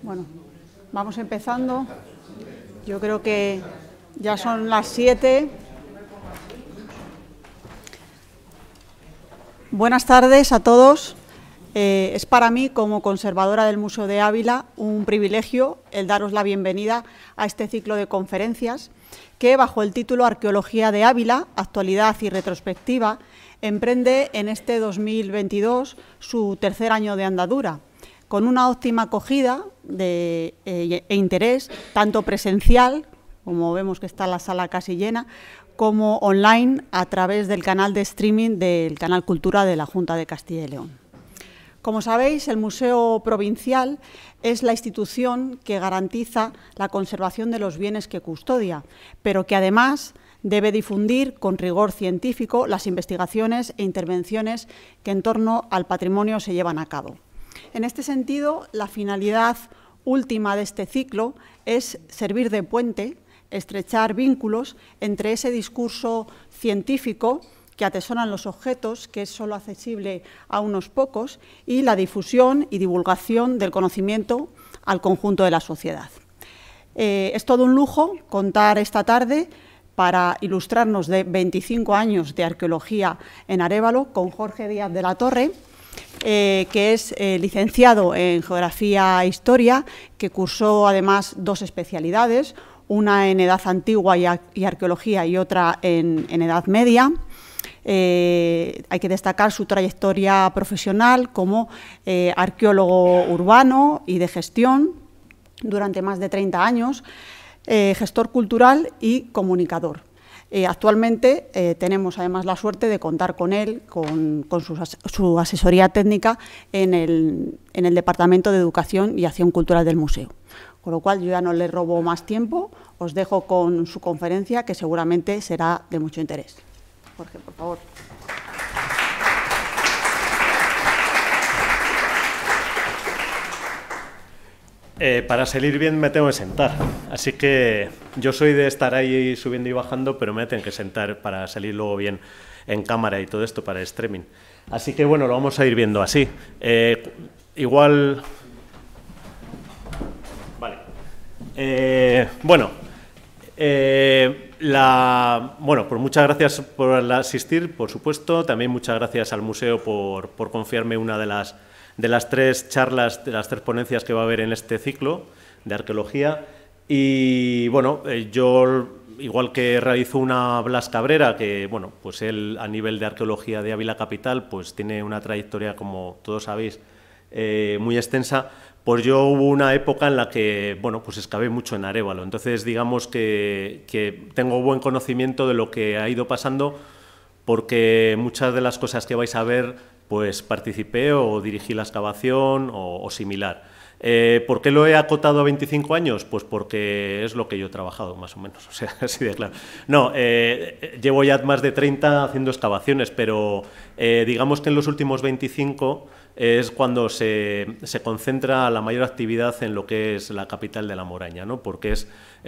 Bueno, vamos empezando. Yo creo que ya son las 7. Buenas tardes a todos. Es para mí, como conservadora del Museo de Ávila, un privilegio el daros la bienvenida a este ciclo de conferencias que, bajo el título Arqueología de Ávila, actualidad y retrospectiva, emprende en este 2022 su tercer año de andadura, con una óptima acogida e interés, tanto presencial, como vemos que está la sala casi llena, como online a través del canal de streaming del Canal Cultura de la Junta de Castilla y León. Como sabéis, el Museo Provincial es la institución que garantiza la conservación de los bienes que custodia, pero que además debe difundir con rigor científico las investigaciones e intervenciones que en torno al patrimonio se llevan a cabo. En este sentido, la finalidad última de este ciclo es servir de puente, estrechar vínculos entre ese discurso científico que atesoran los objetos, que es solo accesible a unos pocos, y la difusión y divulgación del conocimiento al conjunto de la sociedad. Es todo un lujo contar esta tarde, para ilustrarnos de 25 años de arqueología en Arévalo, con Jorge Díaz de la Torre, que es licenciado en Geografía e Historia, que cursó además 2 especialidades, una en Edad Antigua y Arqueología y otra en Edad Media. Hay que destacar su trayectoria profesional como arqueólogo urbano y de gestión durante más de 30 años, gestor cultural y comunicador. Actualmente tenemos además la suerte de contar con él, con su asesoría técnica en el Departamento de Educación y Acción Cultural del Museo. Con lo cual yo ya no le robo más tiempo, os dejo con su conferencia, que seguramente será de mucho interés. Jorge, por favor. Para salir bien me tengo que sentar, así que yo soy de estar ahí subiendo y bajando, pero me tengo que sentar para salir luego bien en cámara y todo esto para el streaming. Así que bueno, lo vamos a ir viendo así. Igual... Vale. Bueno, pues muchas gracias por asistir, por supuesto. También muchas gracias al museo por confiarme una de las 3 charlas, de las 3 ponencias que va a haber en este ciclo de arqueología. Y bueno, yo, igual que realizó una Blas Cabrera, que bueno, pues él a nivel de arqueología de Ávila Capital, pues tiene una trayectoria, como todos sabéis, muy extensa. Pues yo hubo una época en la que, bueno, pues excavé mucho en Arévalo. Entonces, digamos que tengo buen conocimiento de lo que ha ido pasando, porque muchas de las cosas que vais a ver, pues participé o dirigí la excavación o similar. ¿Por qué lo he acotado a 25 años? Pues porque es lo que yo he trabajado, más o menos, o sea, así de claro. No, llevo ya más de 30 haciendo excavaciones, pero digamos que en los últimos 25 es cuando se concentra la mayor actividad en lo que es la capital de la Moraña, ¿no? Porque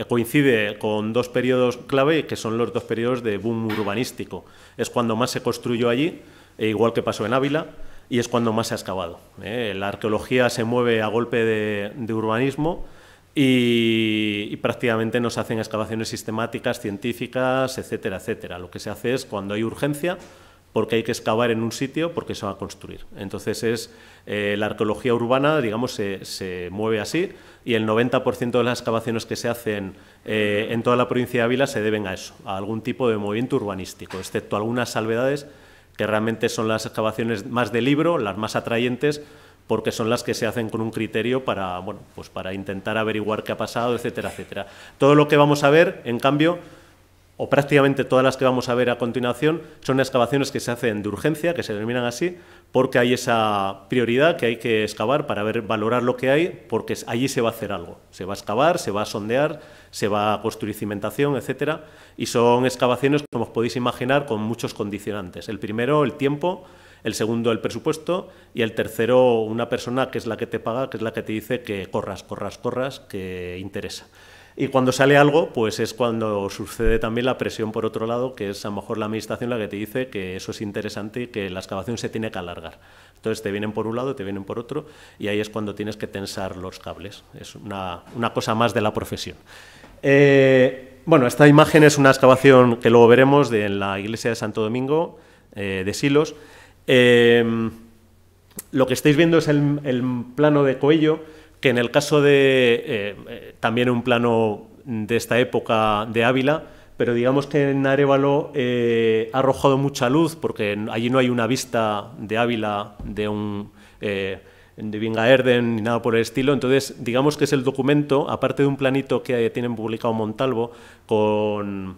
coincide con 2 periodos clave, que son los 2 periodos de boom urbanístico. Es cuando más se construyó allí, igual que pasó en Ávila, y es cuando más se ha excavado. La arqueología se mueve a golpe de urbanismo y prácticamente no se hacen excavaciones sistemáticas, científicas, etcétera, etcétera. Lo que se hace es cuando hay urgencia, porque hay que excavar en un sitio, porque se va a construir. Entonces, la arqueología urbana, digamos, se mueve así, y el 90% de las excavaciones que se hacen en toda la provincia de Ávila se deben a eso, a algún tipo de movimiento urbanístico, excepto algunas salvedades que realmente son las excavaciones más de libro, las más atrayentes, porque son las que se hacen con un criterio para, bueno, pues para intentar averiguar qué ha pasado, etcétera, etcétera. Todo lo que vamos a ver, en cambio, o prácticamente todas las que vamos a ver a continuación, son excavaciones que se hacen de urgencia, que se denominan así, porque hay esa prioridad que hay que excavar para valorar lo que hay, porque allí se va a hacer algo. Se va a excavar, se va a sondear, se va a construir cimentación, etcétera, y son excavaciones, como os podéis imaginar, con muchos condicionantes. El primero, el tiempo; el segundo, el presupuesto; y el tercero, una persona que es la que te paga, que es la que te dice que corras, corras, corras, que interesa. Y cuando sale algo, pues es cuando sucede también la presión por otro lado, que es a lo mejor la administración la que te dice que eso es interesante y que la excavación se tiene que alargar. Entonces te vienen por un lado, te vienen por otro, y ahí es cuando tienes que tensar los cables. Es una cosa más de la profesión. Bueno, esta imagen es una excavación que luego veremos en la iglesia de Santo Domingo, de Silos. Lo que estáis viendo es el plano de Coello, que en el caso de también un plano de esta época de Ávila, pero digamos que en Arévalo ha arrojado mucha luz, porque allí no hay una vista de Ávila de Vingaerden ni nada por el estilo. Entonces, digamos que es el documento, aparte de un planito que tienen publicado Montalvo, con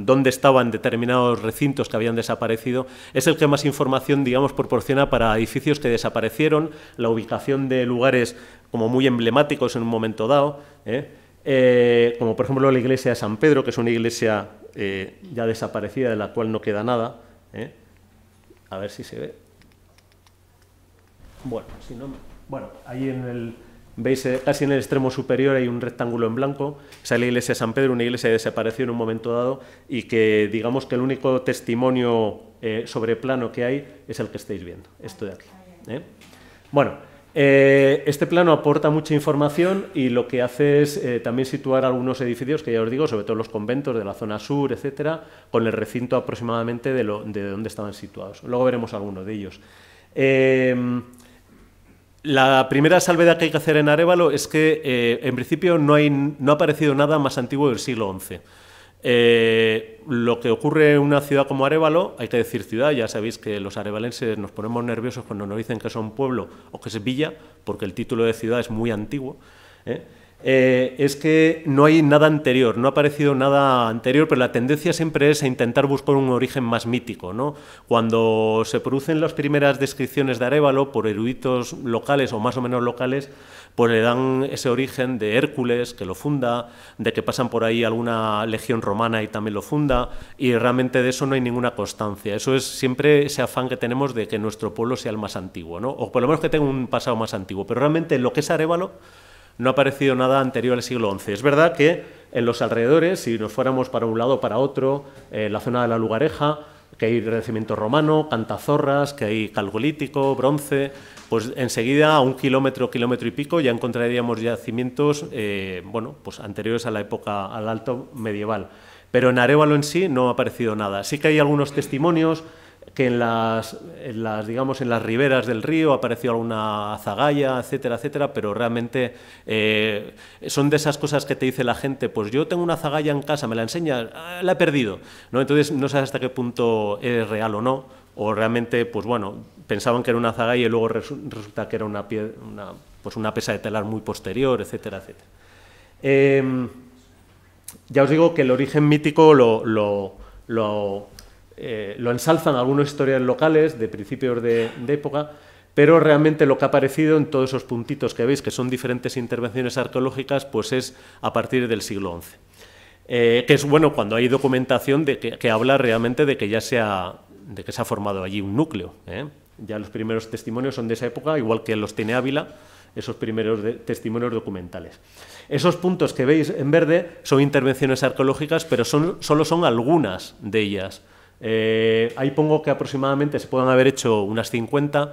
dónde estaban determinados recintos que habían desaparecido, es el que más información, digamos, proporciona para edificios que desaparecieron, la ubicación de lugares como muy emblemáticos en un momento dado, como por ejemplo la iglesia de San Pedro, que es una iglesia ya desaparecida, de la cual no queda nada. A ver si se ve. Bueno, si no, bueno, ahí veis casi en el extremo superior hay un rectángulo en blanco. Esa es la iglesia de San Pedro, una iglesia que desapareció en un momento dado y que digamos que el único testimonio sobre plano que hay es el que estáis viendo, esto de aquí. Bueno, este plano aporta mucha información y lo que hace es también situar algunos edificios que ya os digo, sobre todo los conventos de la zona sur, etcétera, con el recinto aproximadamente de dónde estaban situados. Luego veremos algunos de ellos. La primera salvedad que hay que hacer en Arévalo es que, en principio, no ha aparecido nada más antiguo del siglo XI. Lo que ocurre en una ciudad como Arévalo, hay que decir ciudad, ya sabéis que los arevalenses nos ponemos nerviosos cuando nos dicen que son pueblo o que es villa, porque el título de ciudad es muy antiguo, es que no hay nada anterior, no ha aparecido nada anterior, pero la tendencia siempre es a intentar buscar un origen más mítico, ¿no? Cuando se producen las primeras descripciones de Arévalo por eruditos locales o más o menos locales, pues le dan ese origen de Hércules, que lo funda, de que pasan por ahí alguna legión romana y también lo funda, y realmente de eso no hay ninguna constancia. Eso es siempre ese afán que tenemos de que nuestro pueblo sea el más antiguo, ¿no? O por lo menos que tenga un pasado más antiguo, pero realmente lo que es Arévalo no ha aparecido nada anterior al siglo XI. Es verdad que en los alrededores, si nos fuéramos para un lado o para otro, la zona de la Lugareja, que hay renacimiento romano, Cantazorras, que hay calgolítico, bronce, pues enseguida a un kilómetro y pico ya encontraríamos yacimientos bueno, pues anteriores a la época, al alto medieval. Pero en Arévalo en sí no ha aparecido nada. Sí que hay algunos testimonios que digamos, en las riberas del río ha aparecido alguna azagaya, etcétera, etcétera, pero realmente son de esas cosas que te dice la gente, pues yo tengo una azagaya en casa, me la enseñas, la he perdido, ¿no? Entonces no sabes hasta qué punto es real o no, o realmente, pues bueno, pensaban que era una azagaya y luego resulta que era una pesa de telar muy posterior, etcétera, etcétera. Ya os digo que el origen mítico lo ensalzan algunos historiadores locales de principios de época, pero realmente lo que ha aparecido en todos esos puntitos que veis, que son diferentes intervenciones arqueológicas, pues es a partir del siglo XI. Que es bueno cuando hay documentación que habla realmente de que ya se ha formado allí un núcleo. Ya los primeros testimonios son de esa época, igual que los tiene Ávila, esos primeros testimonios documentales. Esos puntos que veis en verde son intervenciones arqueológicas, pero solo son algunas de ellas. Ahí pongo que aproximadamente se puedan haber hecho unas 50,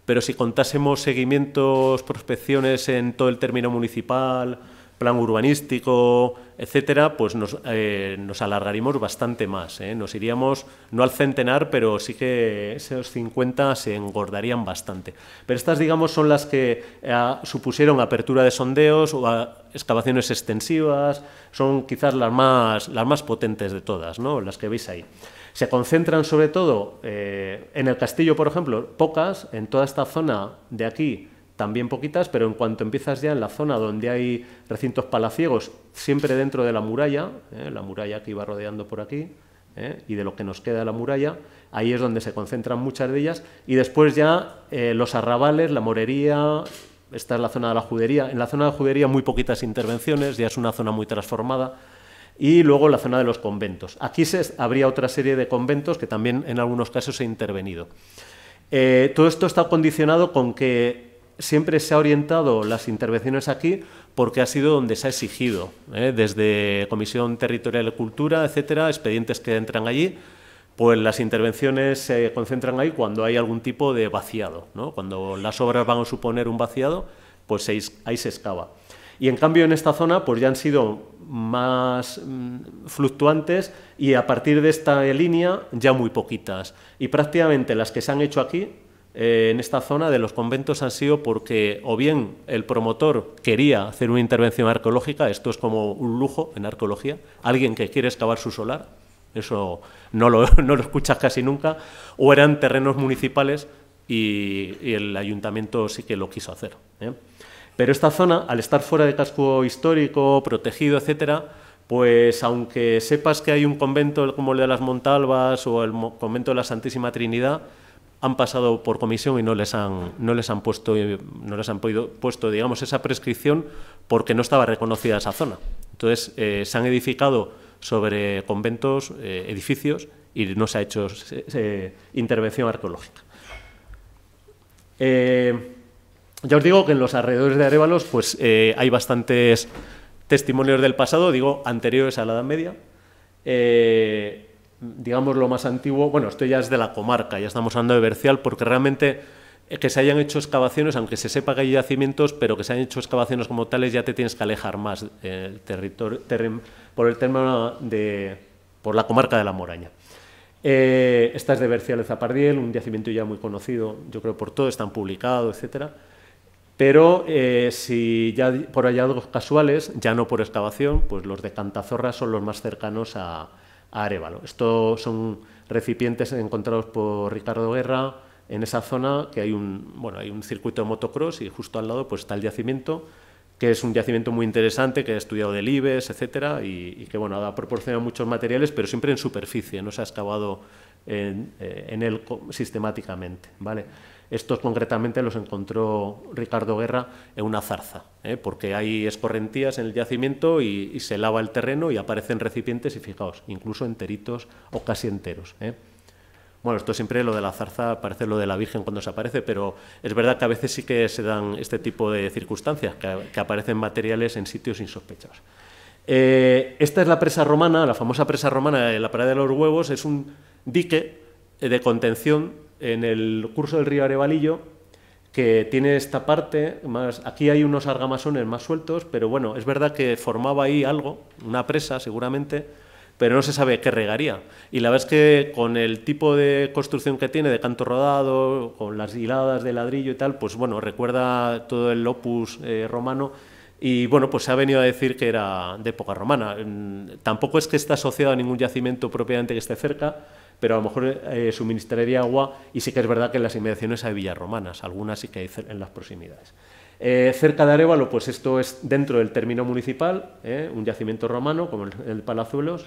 pero si contásemos seguimientos, prospecciones en todo el término municipal, plan urbanístico, etcétera, pues nos alargaríamos bastante más. Nos iríamos, no al centenar, pero sí que esos 50 se engordarían bastante. Pero estas, digamos, son las que supusieron apertura de sondeos o excavaciones extensivas, son quizás las más potentes de todas, ¿no? Las que veis ahí. Se concentran sobre todo en el castillo, por ejemplo, pocas, en toda esta zona de aquí también poquitas, pero en cuanto empiezas ya en la zona donde hay recintos palaciegos, siempre dentro de la muralla que iba rodeando por aquí, y de lo que nos queda de la muralla, ahí es donde se concentran muchas de ellas, y después ya los arrabales, la morería, esta es la zona de la judería. En la zona de la judería muy poquitas intervenciones, ya es una zona muy transformada, y luego la zona de los conventos. Aquí habría otra serie de conventos que también en algunos casos he intervenido. Todo esto está condicionado con que siempre se ha orientado las intervenciones aquí porque ha sido donde se ha exigido, desde Comisión Territorial de Cultura, etcétera, expedientes que entran allí, pues las intervenciones se concentran ahí cuando hay algún tipo de vaciado, ¿no? Cuando las obras van a suponer un vaciado, pues ahí se excava. Y en cambio en esta zona pues ya han sido más fluctuantes y a partir de esta línea ya muy poquitas. Y prácticamente las que se han hecho aquí, en esta zona de los conventos, han sido porque o bien el promotor quería hacer una intervención arqueológica, esto es como un lujo en arqueología, alguien que quiere excavar su solar, eso no lo escuchas casi nunca, o eran terrenos municipales y el ayuntamiento sí que lo quiso hacer, ¿eh? Pero esta zona, al estar fuera de casco histórico, protegido, etcétera, pues aunque sepas que hay un convento como el de las Montalbas o el convento de la Santísima Trinidad, han pasado por comisión y no les han puesto, digamos, esa prescripción porque no estaba reconocida esa zona. Entonces, se han edificado sobre conventos, edificios, y no se ha hecho intervención arqueológica. Ya os digo que en los alrededores de Arévalos pues, hay bastantes testimonios del pasado, digo, anteriores a la Edad Media. Digamos lo más antiguo, bueno, esto ya es de la comarca, ya estamos hablando de Bercial, porque realmente que se hayan hecho excavaciones, aunque se sepa que hay yacimientos, pero que se hayan hecho excavaciones como tales, ya te tienes que alejar más por la comarca de la Moraña. Esta es de Bercial de Zapardiel, un yacimiento ya muy conocido, yo creo por todo, están publicados, etcétera. Pero si ya por hallazgos casuales, ya no por excavación, pues los de Cantazorra son los más cercanos a Arévalo. Estos son recipientes encontrados por Ricardo Guerra en esa zona, que hay un circuito de motocross y justo al lado pues está el yacimiento, que es un yacimiento muy interesante, que ha estudiado Delibes, etcétera, y que bueno, ha proporcionado muchos materiales, pero siempre en superficie, no se ha excavado en él sistemáticamente, ¿vale? Estos concretamente los encontró Ricardo Guerra en una zarza, porque hay escorrentías en el yacimiento y se lava el terreno y aparecen recipientes y fijaos, incluso enteritos o casi enteros. Bueno, esto siempre lo de la zarza parece lo de la Virgen cuando se aparece, pero es verdad que a veces sí que se dan este tipo de circunstancias, que aparecen materiales en sitios insospechados. Esta es la presa romana, la famosa presa romana de la Parada de los Huevos, es un dique de contención en el curso del río Arevalillo, que tiene esta parte, aquí hay unos argamasones más sueltos, pero bueno, es verdad que formaba ahí algo, una presa seguramente, pero no se sabe qué regaría. Y la verdad es que con el tipo de construcción que tiene, de canto rodado, con las hiladas de ladrillo y tal, pues bueno, recuerda todo el opus romano, y bueno, pues se ha venido a decir que era de época romana. Tampoco es que esté asociado a ningún yacimiento propiamente que esté cerca, pero a lo mejor suministraría agua, y sí que es verdad que en las inmediaciones hay villas romanas, algunas sí que hay en las proximidades. Cerca de Arévalo, pues esto es dentro del término municipal, un yacimiento romano, como el Palazuelos,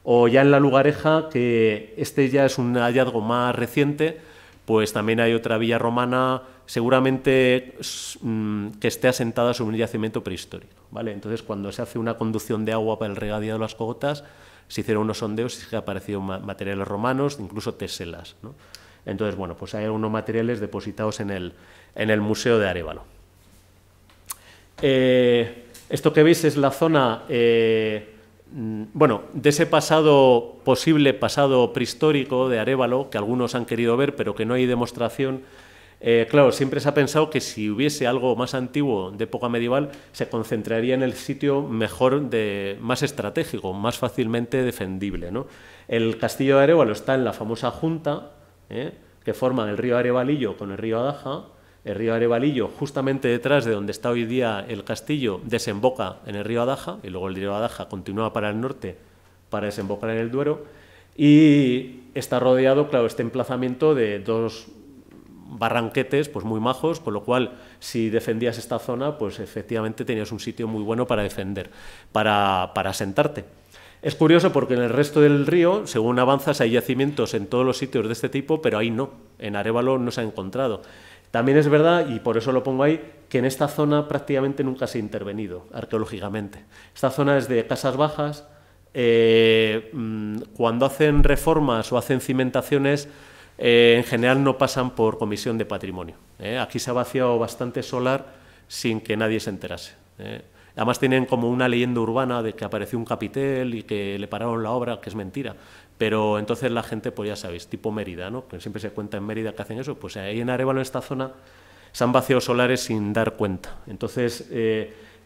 o ya en la Lugareja, que este ya es un hallazgo más reciente, pues también hay otra villa romana, seguramente que esté asentada sobre un yacimiento prehistórico, ¿vale? Entonces, cuando se hace una conducción de agua para el regadío de las cogotas, se hicieron unos sondeos y se han aparecido materiales romanos, incluso teselas, ¿no? Entonces, bueno, pues hay algunos materiales depositados en el Museo de Arévalo. Esto que veis es la zona, bueno, de ese posible pasado prehistórico de Arévalo, que algunos han querido ver, pero que no hay demostración. Claro, siempre se ha pensado que si hubiese algo más antiguo de época medieval, se concentraría en el sitio mejor, más estratégico, más fácilmente defendible, ¿no? El castillo de Arévalo está en la famosa junta, que forman el río Arevalillo con el río Adaja. El río Arevalillo, justamente detrás de donde está hoy día el castillo, desemboca en el río Adaja, y luego el río Adaja continúa para el norte para desembocar en el Duero, y está rodeado, claro, este emplazamiento de dos barranquetes pues muy majos, con lo cual si defendías esta zona, pues efectivamente tenías un sitio muy bueno para defender, para asentarte. Es curioso porque en el resto del río, según avanzas, hay yacimientos en todos los sitios de este tipo, pero ahí no, en Arévalo no se ha encontrado. También es verdad, y por eso lo pongo ahí, que en esta zona prácticamente nunca se ha intervenido arqueológicamente. Esta zona es de casas bajas, cuando hacen reformas o hacen cimentaciones, en general no pasan por comisión de patrimonio. Aquí se ha vaciado bastante solar sin que nadie se enterase. Además tienen como una leyenda urbana de que apareció un capitel y que le pararon la obra, que es mentira. Pero entonces la gente, pues ya sabéis, tipo Mérida, ¿no? Que siempre se cuenta en Mérida que hacen eso, pues ahí en Arévalo, en esta zona, se han vaciado solares sin dar cuenta. Entonces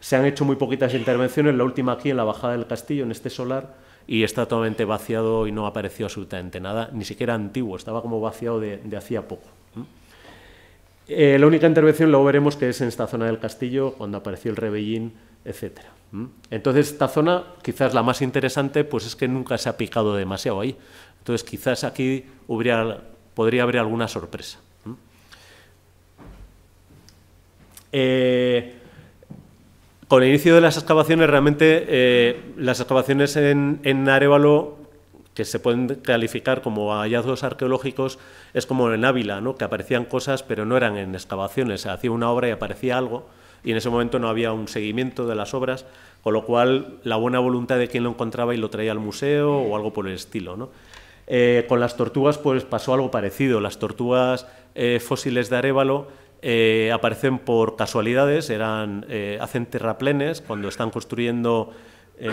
se han hecho muy poquitas intervenciones, la última aquí en la bajada del castillo, en este solar, y está totalmente vaciado y no apareció absolutamente nada, ni siquiera antiguo, estaba como vaciado de hacía poco. La única intervención luego veremos que es en esta zona del castillo, cuando apareció el Rebellín, etcétera. Entonces esta zona, quizás la más interesante, pues es que nunca se ha picado demasiado ahí. Entonces quizás aquí podría haber alguna sorpresa. Con el inicio de las excavaciones, realmente las excavaciones en Arévalo, que se pueden calificar como hallazgos arqueológicos, es como en Ávila, ¿no? Que aparecían cosas, pero no eran en excavaciones. Se hacía una obra y aparecía algo, y en ese momento no había un seguimiento de las obras, con lo cual la buena voluntad de quien lo encontraba y lo traía al museo o algo por el estilo, ¿no? Con las tortugas pues pasó algo parecido. Las tortugas fósiles de Arévalo aparecen por casualidades, hacen terraplenes cuando están construyendo.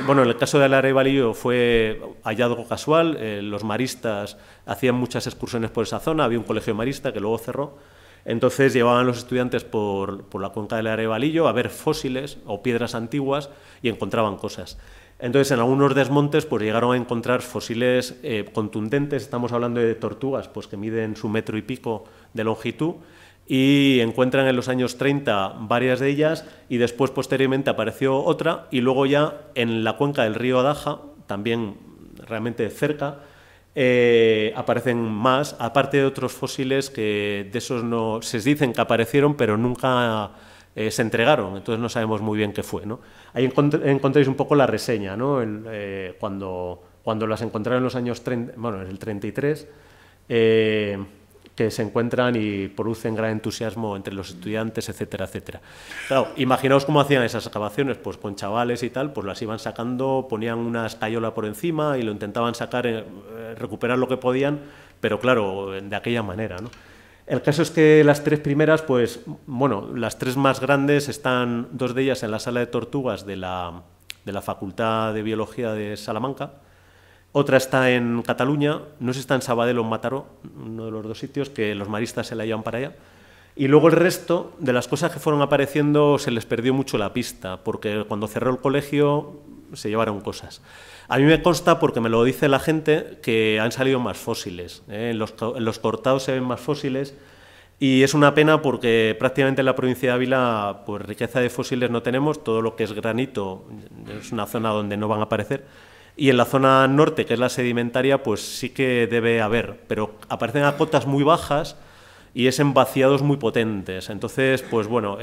Bueno, en el caso del Arévalillo fue hallazgo casual, los maristas hacían muchas excursiones por esa zona, había un colegio marista que luego cerró, entonces llevaban los estudiantes por la cuenca del Arévalillo a ver fósiles o piedras antiguas y encontraban cosas. Entonces, en algunos desmontes pues llegaron a encontrar fósiles contundentes, estamos hablando de tortugas pues que miden su 1,5 metros de longitud, y encuentran en los años 30 varias de ellas, y después posteriormente apareció otra, y luego ya en la cuenca del río Adaja, también realmente cerca, aparecen más, aparte de otros fósiles que de esos no se dicen que aparecieron, pero nunca se entregaron, entonces no sabemos muy bien qué fue, ¿no? Ahí encontráis un poco la reseña, ¿no? Cuando las encontraron en los años 30, bueno, en el 33, que se encuentran y producen gran entusiasmo entre los estudiantes, etcétera, etcétera. Claro, imaginaos cómo hacían esas excavaciones, pues con chavales y tal, pues las iban sacando, ponían una escayola por encima y lo intentaban sacar, recuperar lo que podían, pero claro, de aquella manera, ¿no? El caso es que las tres primeras, pues, bueno, las tres más grandes están, dos de ellas en la sala de tortugas de la Facultad de Biología de Salamanca. Otra está en Cataluña, no sé si está en Sabadell o en Mataró, uno de los dos sitios, que los maristas se la llevan para allá. Y luego el resto de las cosas que fueron apareciendo se les perdió mucho la pista, porque cuando cerró el colegio se llevaron cosas. A mí me consta, porque me lo dice la gente, que han salido más fósiles. En los cortados se ven más fósiles, y es una pena porque prácticamente en la provincia de Ávila pues riqueza de fósiles no tenemos, todo lo que es granito es una zona donde no van a aparecer. Y en la zona norte, que es la sedimentaria, pues sí que debe haber, pero aparecen a cotas muy bajas y es en vaciados muy potentes. Entonces, pues bueno,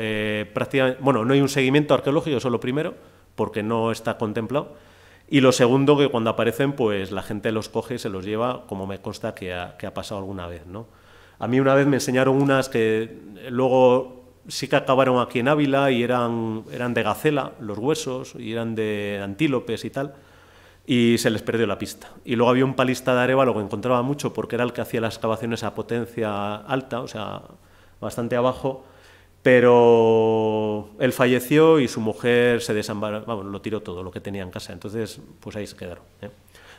prácticamente, bueno, no hay un seguimiento arqueológico, eso es lo primero, porque no está contemplado. Y lo segundo, que cuando aparecen, pues la gente los coge y se los lleva, como me consta que ha pasado alguna vez, ¿no? A mí una vez me enseñaron unas que luego sí que acabaron aquí en Ávila y eran de gacela, los huesos, y eran de antílopes y tal, y se les perdió la pista. Y luego había un palista de Arévalo que encontraba mucho porque era el que hacía las excavaciones a potencia alta, o sea, bastante abajo, pero él falleció y su mujer se desambaró, vamos, lo tiró todo lo que tenía en casa, entonces pues ahí se quedaron, ¿eh?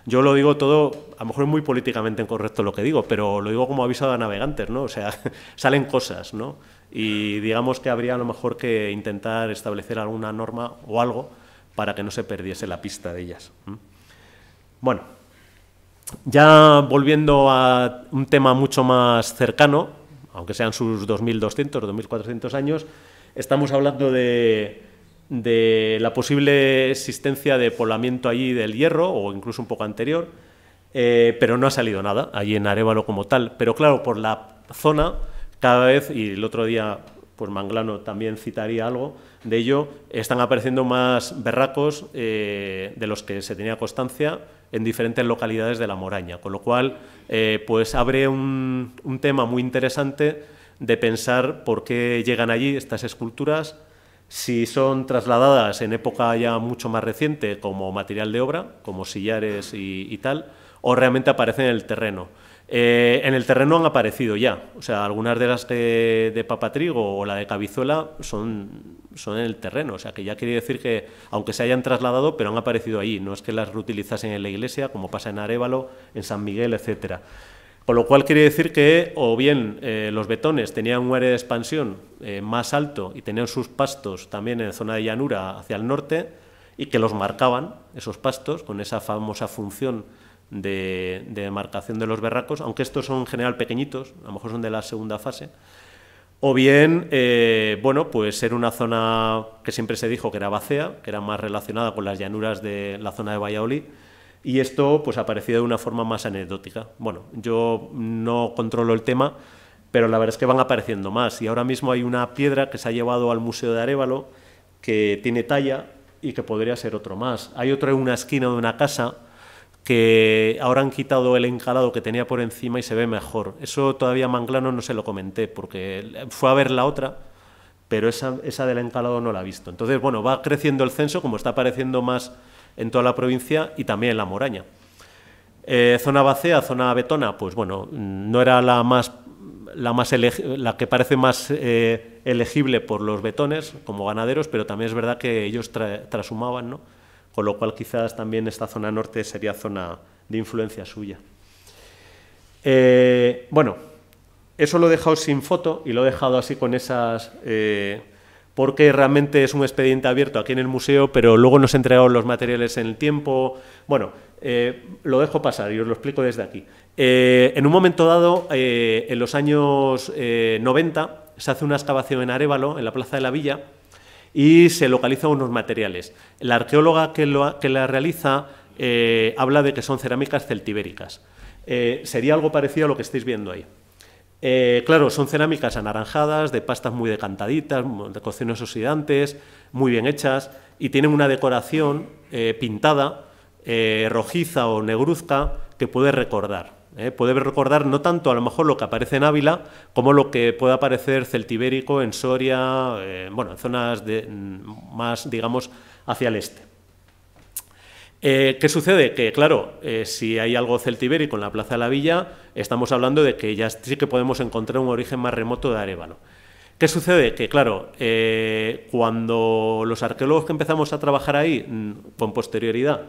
Yo lo digo todo, a lo mejor es muy políticamente incorrecto lo que digo, pero lo digo como aviso a navegantes, ¿no? O sea, salen cosas, ¿no? Y digamos que habría a lo mejor que intentar establecer alguna norma o algo para que no se perdiese la pista de ellas. Bueno, ya volviendo a un tema mucho más cercano, aunque sean sus 2.200, 2.400 años, estamos hablando de la posible existencia de poblamiento allí del hierro, o incluso un poco anterior, pero no ha salido nada allí en Arévalo como tal. Pero claro, por la zona, cada vez, y el otro día pues Manglano también citaría algo de ello, están apareciendo más berracos de los que se tenía constancia en diferentes localidades de la Moraña, con lo cual pues abre un tema muy interesante de pensar por qué llegan allí estas esculturas, si son trasladadas en época ya mucho más reciente como material de obra, como sillares y tal, o realmente aparecen en el terreno. En el terreno han aparecido ya, o sea, algunas de las de Papatrigo o la de Cabizuela son en el terreno, o sea, que ya quiere decir que, aunque se hayan trasladado, pero han aparecido allí, no es que las reutilizasen en la iglesia, como pasa en Arévalo, en San Miguel, etcétera. Con lo cual quiere decir que o bien los betones tenían un área de expansión más alto y tenían sus pastos también en zona de llanura hacia el norte y que los marcaban, esos pastos, con esa famosa función de demarcación de los berracos, aunque estos son en general pequeñitos, a lo mejor son de la segunda fase, o bien, bueno, pues era una zona que siempre se dijo que era vacea, que era más relacionada con las llanuras de la zona de Valladolid, y esto pues ha aparecido de una forma más anecdótica. Bueno, yo no controlo el tema, pero la verdad es que van apareciendo más, y ahora mismo hay una piedra que se ha llevado al Museo de Arévalo, que tiene talla y que podría ser otro más. Hay otro en una esquina de una casa, que ahora han quitado el encalado que tenía por encima y se ve mejor. Eso todavía a Manglano no se lo comenté, porque fue a ver la otra, pero esa del encalado no la ha visto. Entonces, bueno, va creciendo el censo, como está apareciendo más en toda la provincia y también en la Moraña. Zona vacea, zona betona, pues bueno, no era la que parece más elegible por los betones, como ganaderos, pero también es verdad que ellos trashumaban, ¿no? Con lo cual quizás también esta zona norte sería zona de influencia suya. Bueno, eso lo he dejado sin foto y lo he dejado así con esas, porque realmente es un expediente abierto aquí en el museo, pero luego nos he entregado los materiales en el tiempo. Bueno, lo dejo pasar y os lo explico desde aquí. En un momento dado, en los años 90, se hace una excavación en Arévalo, en la Plaza de la Villa, y se localizan unos materiales. La arqueóloga que la realiza habla de que son cerámicas celtibéricas. Sería algo parecido a lo que estáis viendo ahí. Claro, son cerámicas anaranjadas, de pastas muy decantaditas, de cocciones oxidantes, muy bien hechas, y tienen una decoración pintada, rojiza o negruzca, que puede recordar. Puede recordar no tanto a lo mejor lo que aparece en Ávila, como lo que puede aparecer celtibérico en Soria, bueno, en zonas más, digamos, hacia el este. ¿Qué sucede? Que, claro, si hay algo celtibérico en la Plaza de la Villa, estamos hablando de que ya sí que podemos encontrar un origen más remoto de Arévalo. ¿Qué sucede? Que, claro, cuando los arqueólogos que empezamos a trabajar ahí, con posterioridad,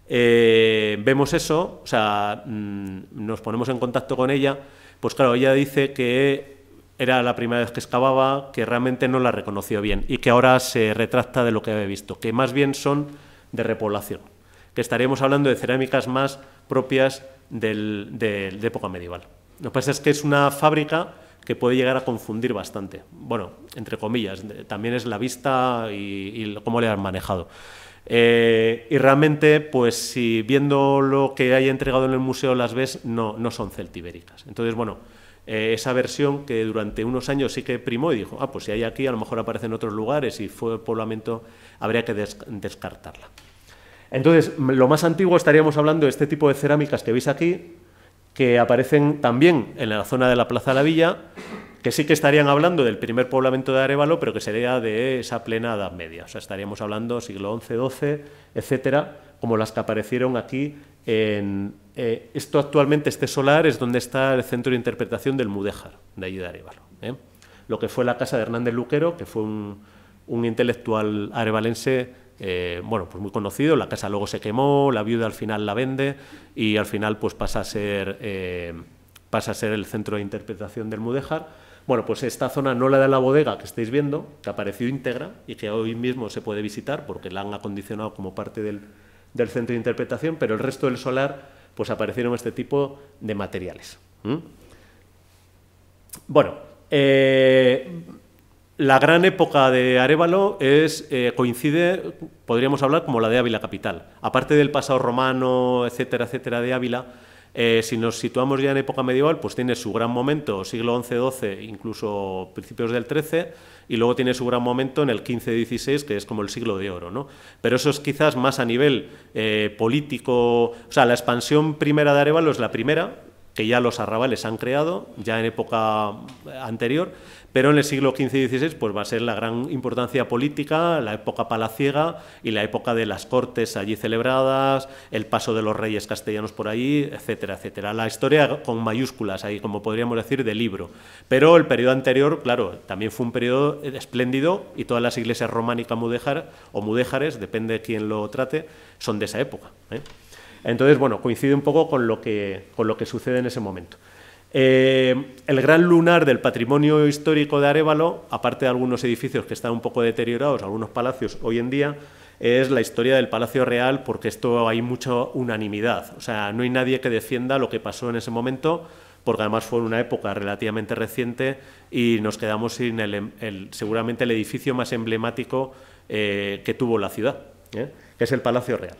vemos eso, o sea, nos ponemos en contacto con ella, pues claro, ella dice que era la primera vez que excavaba, que realmente no la reconoció bien y que ahora se retracta de lo que había visto, que más bien son de repoblación, que estaríamos hablando de cerámicas más propias de época medieval. Lo que pasa es que es una fábrica que puede llegar a confundir bastante, bueno, entre comillas, también es la vista y cómo le han manejado. Y realmente, pues si viendo lo que hay entregado en el museo las ves, no son celtibéricas. Entonces, bueno, esa versión que durante unos años sí que primó y dijo, pues si hay aquí, a lo mejor aparece en otros lugares y fue poblamiento, habría que descartarla. Entonces, lo más antiguo estaríamos hablando de este tipo de cerámicas que veis aquí, que aparecen también en la zona de la Plaza de la Villa, que sí que estarían hablando del primer poblamiento de Arévalo, pero que sería de esa plena Edad Media. O sea, estaríamos hablando siglo XI, XII, etcétera, como las que aparecieron aquí. Esto actualmente, este solar, es donde está el centro de interpretación del Mudéjar, de allí de Arévalo. Lo que fue la casa de Hernández Luquero, que fue un intelectual arevalense, bueno, pues muy conocido. La casa luego se quemó, la viuda al final la vende y al final pues pasa a ser el centro de interpretación del Mudéjar. Bueno, pues esta zona no la de la bodega que estáis viendo, que apareció íntegra y que hoy mismo se puede visitar porque la han acondicionado como parte del centro de interpretación, pero el resto del solar pues aparecieron este tipo de materiales. Bueno, la gran época de Arévalo coincide, podríamos hablar, como la de Ávila capital. Aparte del pasado romano, etcétera, etcétera, de Ávila, si nos situamos ya en época medieval, pues tiene su gran momento, siglo XI, XII, incluso principios del XIII, y luego tiene su gran momento en el XV, XVI, que es como el siglo de oro, ¿no? Pero eso es quizás más a nivel político. O sea, la expansión primera de Arévalo es la primera, que ya los arrabales han creado, ya en época anterior, pero en el siglo XV y XVI pues va a ser la gran importancia política, la época palaciega y la época de las cortes allí celebradas, el paso de los reyes castellanos por allí, etcétera, etcétera. La historia con mayúsculas ahí, como podríamos decir, de libro. Pero el periodo anterior, claro, también fue un periodo espléndido y todas las iglesias románicas mudéjares, depende de quién lo trate, son de esa época, ¿eh? Entonces, bueno, coincide un poco con lo que sucede en ese momento. El gran lunar del patrimonio histórico de Arévalo, aparte de algunos edificios que están un poco deteriorados, algunos palacios hoy en día, es la historia del Palacio Real, porque esto hay mucha unanimidad. O sea, no hay nadie que defienda lo que pasó en ese momento, porque además fue una época relativamente reciente y nos quedamos sin seguramente el edificio más emblemático que tuvo la ciudad, que es el Palacio Real.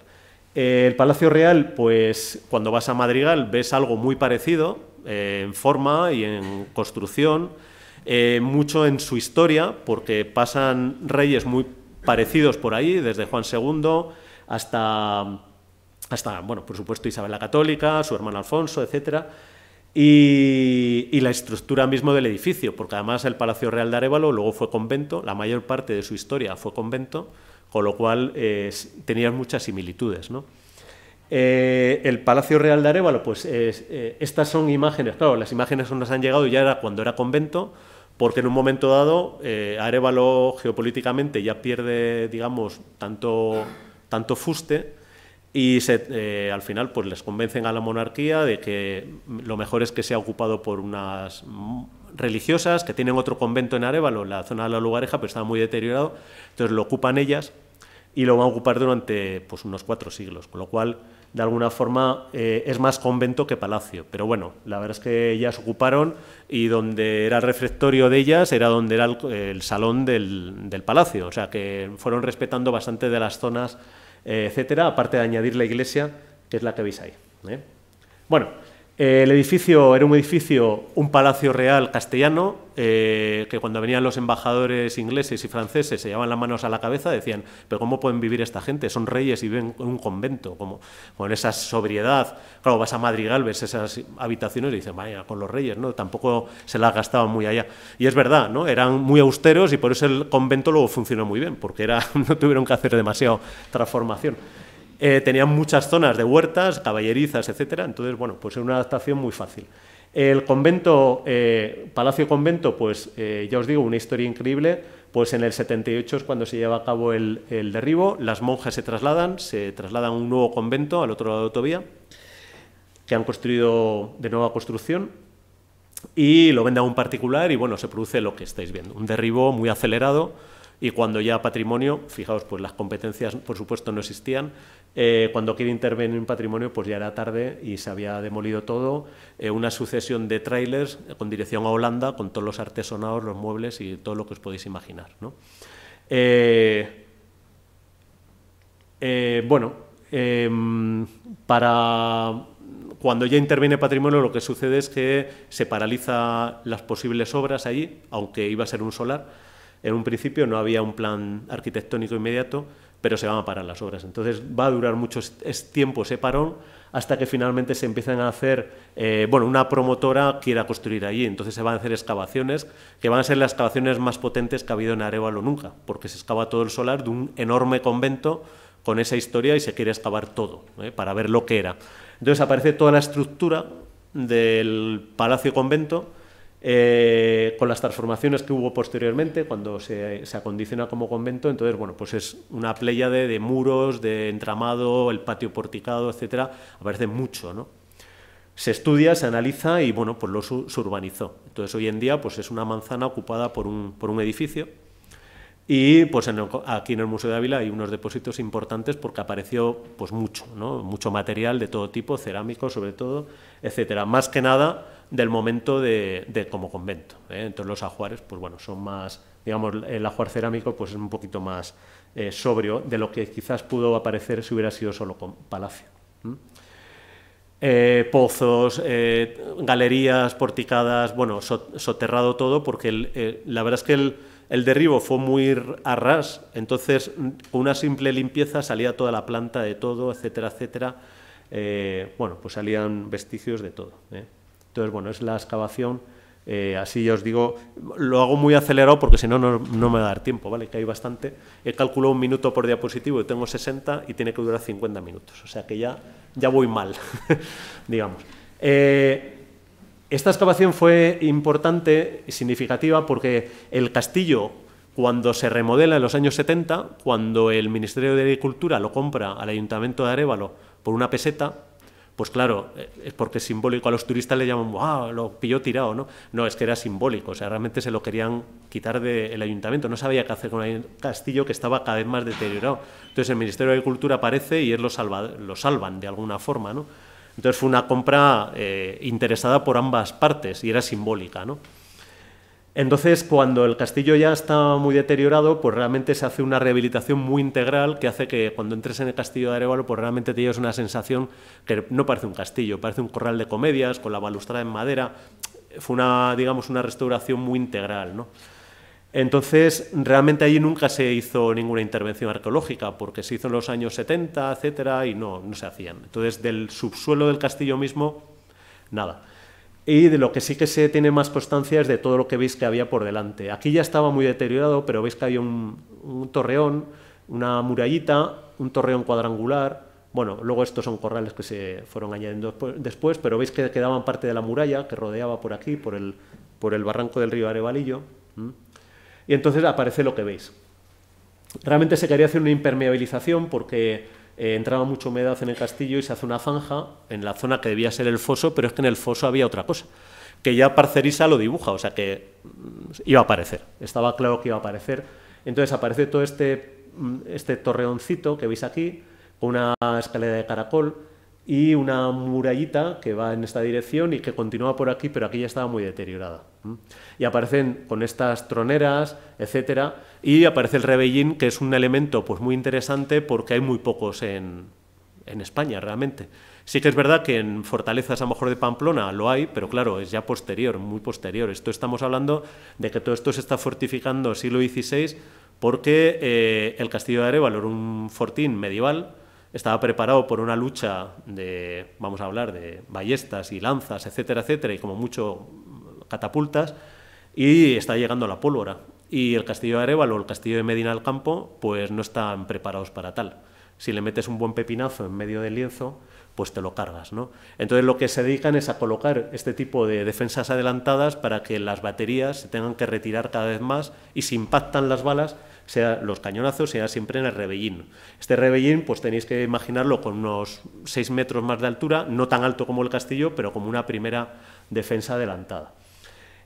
El Palacio Real, pues cuando vas a Madrigal ves algo muy parecido, en forma y en construcción, mucho en su historia, porque pasan reyes muy parecidos por ahí, desde Juan II hasta bueno, por supuesto Isabel la Católica, su hermano Alfonso, etcétera, y la estructura mismo del edificio, porque además el Palacio Real de Arévalo luego fue convento, la mayor parte de su historia fue convento, con lo cual tenía muchas similitudes, ¿no? El Palacio Real de Arévalo, pues estas son imágenes, claro, las imágenes que nos han llegado ya era cuando era convento, porque en un momento dado Arévalo geopolíticamente ya pierde, digamos, tanto fuste y al final pues les convencen a la monarquía de que lo mejor es que sea ocupado por unas religiosas que tienen otro convento en Arévalo, en la zona de la Lugareja, pero está muy deteriorado, entonces lo ocupan ellas y lo van a ocupar durante pues, unos 4 siglos, con lo cual, de alguna forma, es más convento que palacio. Pero bueno, la verdad es que ellas ocuparon y donde era el refectorio de ellas era donde era el salón del palacio, o sea que fueron respetando bastante de las zonas, etcétera, aparte de añadir la iglesia, que es la que veis ahí, ¿eh? Bueno, el edificio era un palacio real castellano, que cuando venían los embajadores ingleses y franceses se llevaban las manos a la cabeza, decían, pero ¿cómo pueden vivir esta gente? Son reyes y viven en un convento, como con esa sobriedad. Claro, vas a Madrigal, ves esas habitaciones y dices, vaya, con los reyes, ¿no? Tampoco se las gastaban muy allá. Y es verdad, ¿no? Eran muy austeros y por eso el convento luego funcionó muy bien, porque no tuvieron que hacer demasiado transformación. Tenían muchas zonas de huertas, caballerizas, etcétera, entonces, bueno, pues era una adaptación muy fácil. El convento, Palacio Convento, pues ya os digo, una historia increíble, pues en el 78 es cuando se lleva a cabo el derribo, las monjas se trasladan a un nuevo convento al otro lado de la autovía, que han construido de nueva construcción, y lo vende a un particular y, bueno, se produce lo que estáis viendo, un derribo muy acelerado. Y cuando ya patrimonio, fijaos, pues las competencias, por supuesto, no existían. Cuando quiere intervenir en patrimonio, pues ya era tarde y se había demolido todo. Una sucesión de trailers con dirección a Holanda, con todos los artesonados, los muebles y todo lo que os podéis imaginar, ¿no? Bueno, cuando ya interviene patrimonio, lo que sucede es que se paraliza las posibles obras allí, aunque iba a ser un solar. En un principio no había un plan arquitectónico inmediato, pero se van a parar las obras. Entonces va a durar mucho tiempo ese parón hasta que finalmente se empiezan a hacer, bueno, una promotora quiera construir allí. Entonces se van a hacer excavaciones, que van a ser las excavaciones más potentes que ha habido en Arévalo nunca, porque se excava todo el solar de un enorme convento con esa historia y se quiere excavar todo, para ver lo que era. Entonces aparece toda la estructura del Palacio Convento, con las transformaciones que hubo posteriormente cuando se acondiciona como convento. Entonces, bueno, pues es una pléyade de muros, de entramado, el patio porticado, etcétera, aparece mucho, ¿no? Se estudia, se analiza y, bueno, pues se urbanizó. Entonces, hoy en día, pues es una manzana ocupada por un edificio y, pues aquí en el Museo de Ávila hay unos depósitos importantes porque apareció, pues mucho, ¿no? Mucho material de todo tipo, cerámico sobre todo, etcétera. Más que nada del momento de como convento, ¿eh? Entonces los ajuares, pues bueno, son más, digamos, el ajuar cerámico pues es un poquito más sobrio de lo que quizás pudo aparecer si hubiera sido solo con palacio. Pozos, galerías porticadas, bueno, soterrado todo, porque la verdad es que el derribo fue muy a ras, entonces con una simple limpieza salía toda la planta de todo, etcétera, etcétera. Bueno, pues salían vestigios de todo, ¿eh? Entonces, bueno, es la excavación Así ya os digo, lo hago muy acelerado porque si no, no me va a dar tiempo, ¿vale? Que hay bastante. He calculado 1 minuto por diapositivo y tengo 60 y tiene que durar 50 minutos. O sea que ya voy mal, digamos. Esta excavación fue importante y significativa porque el castillo, cuando se remodela en los años 70, cuando el Ministerio de Agricultura lo compra al Ayuntamiento de Arévalo por 1 peseta, pues claro, es porque es simbólico. A los turistas le llaman, ¡ah, lo pilló tirado! No, es que era simbólico, o sea, realmente se lo querían quitar del ayuntamiento. No sabía qué hacer con el castillo, que estaba cada vez más deteriorado. Entonces el Ministerio de Agricultura aparece y ellos lo salvan de alguna forma, ¿no? Entonces fue una compra interesada por ambas partes y era simbólica, ¿no? Entonces, cuando el castillo ya está muy deteriorado, pues realmente se hace una rehabilitación muy integral que hace que cuando entres en el castillo de Arévalo, pues realmente te lleves una sensación que no parece un castillo, parece un corral de comedias con la balustrada en madera. Fue digamos, una restauración muy integral, ¿no? Entonces, realmente allí nunca se hizo ninguna intervención arqueológica, porque se hizo en los años 70, etcétera, y no se hacían. Entonces, del subsuelo del castillo mismo, nada. Y de lo que sí que se tiene más constancia es de todo lo que veis que había por delante. Aquí ya estaba muy deteriorado, pero veis que había un torreón, una murallita, un torreón cuadrangular. Bueno, luego estos son corrales que se fueron añadiendo después, pero veis que quedaban parte de la muralla que rodeaba por aquí, por el barranco del río Arevalillo. Y entonces aparece lo que veis. Realmente se quería hacer una impermeabilización porque entraba mucha humedad en el castillo y se hace una zanja en la zona que debía ser el foso, pero es que en el foso había otra cosa, que ya Parcerisa lo dibuja, o sea que iba a aparecer, estaba claro que iba a aparecer. Entonces aparece todo este torreoncito que veis aquí, con una escalera de caracol y una murallita que va en esta dirección y que continúa por aquí, pero aquí ya estaba muy deteriorada. Y aparecen con estas troneras, etcétera, y aparece el rebellín, que es un elemento pues muy interesante porque hay muy pocos en España realmente. Sí que es verdad que en fortalezas a lo mejor de Pamplona lo hay, pero claro, es ya posterior, muy posterior. Esto estamos hablando de que todo esto se está fortificando siglo XVI porque el castillo de Arévalo era un fortín medieval. Estaba preparado por una lucha vamos a hablar, de ballestas y lanzas, etcétera, etcétera, y como mucho catapultas, y está llegando la pólvora. Y el castillo de Arévalo o el castillo de Medina del Campo, pues no están preparados para tal. Si le metes un buen pepinazo en medio del lienzo, pues te lo cargas, ¿no? Entonces lo que se dedican es a colocar este tipo de defensas adelantadas para que las baterías se tengan que retirar cada vez más y si impactan las balas, los cañonazos, sea siempre en el rebellín. Este rebellín, pues tenéis que imaginarlo con unos 6 metros más de altura, no tan alto como el castillo, pero como una primera defensa adelantada.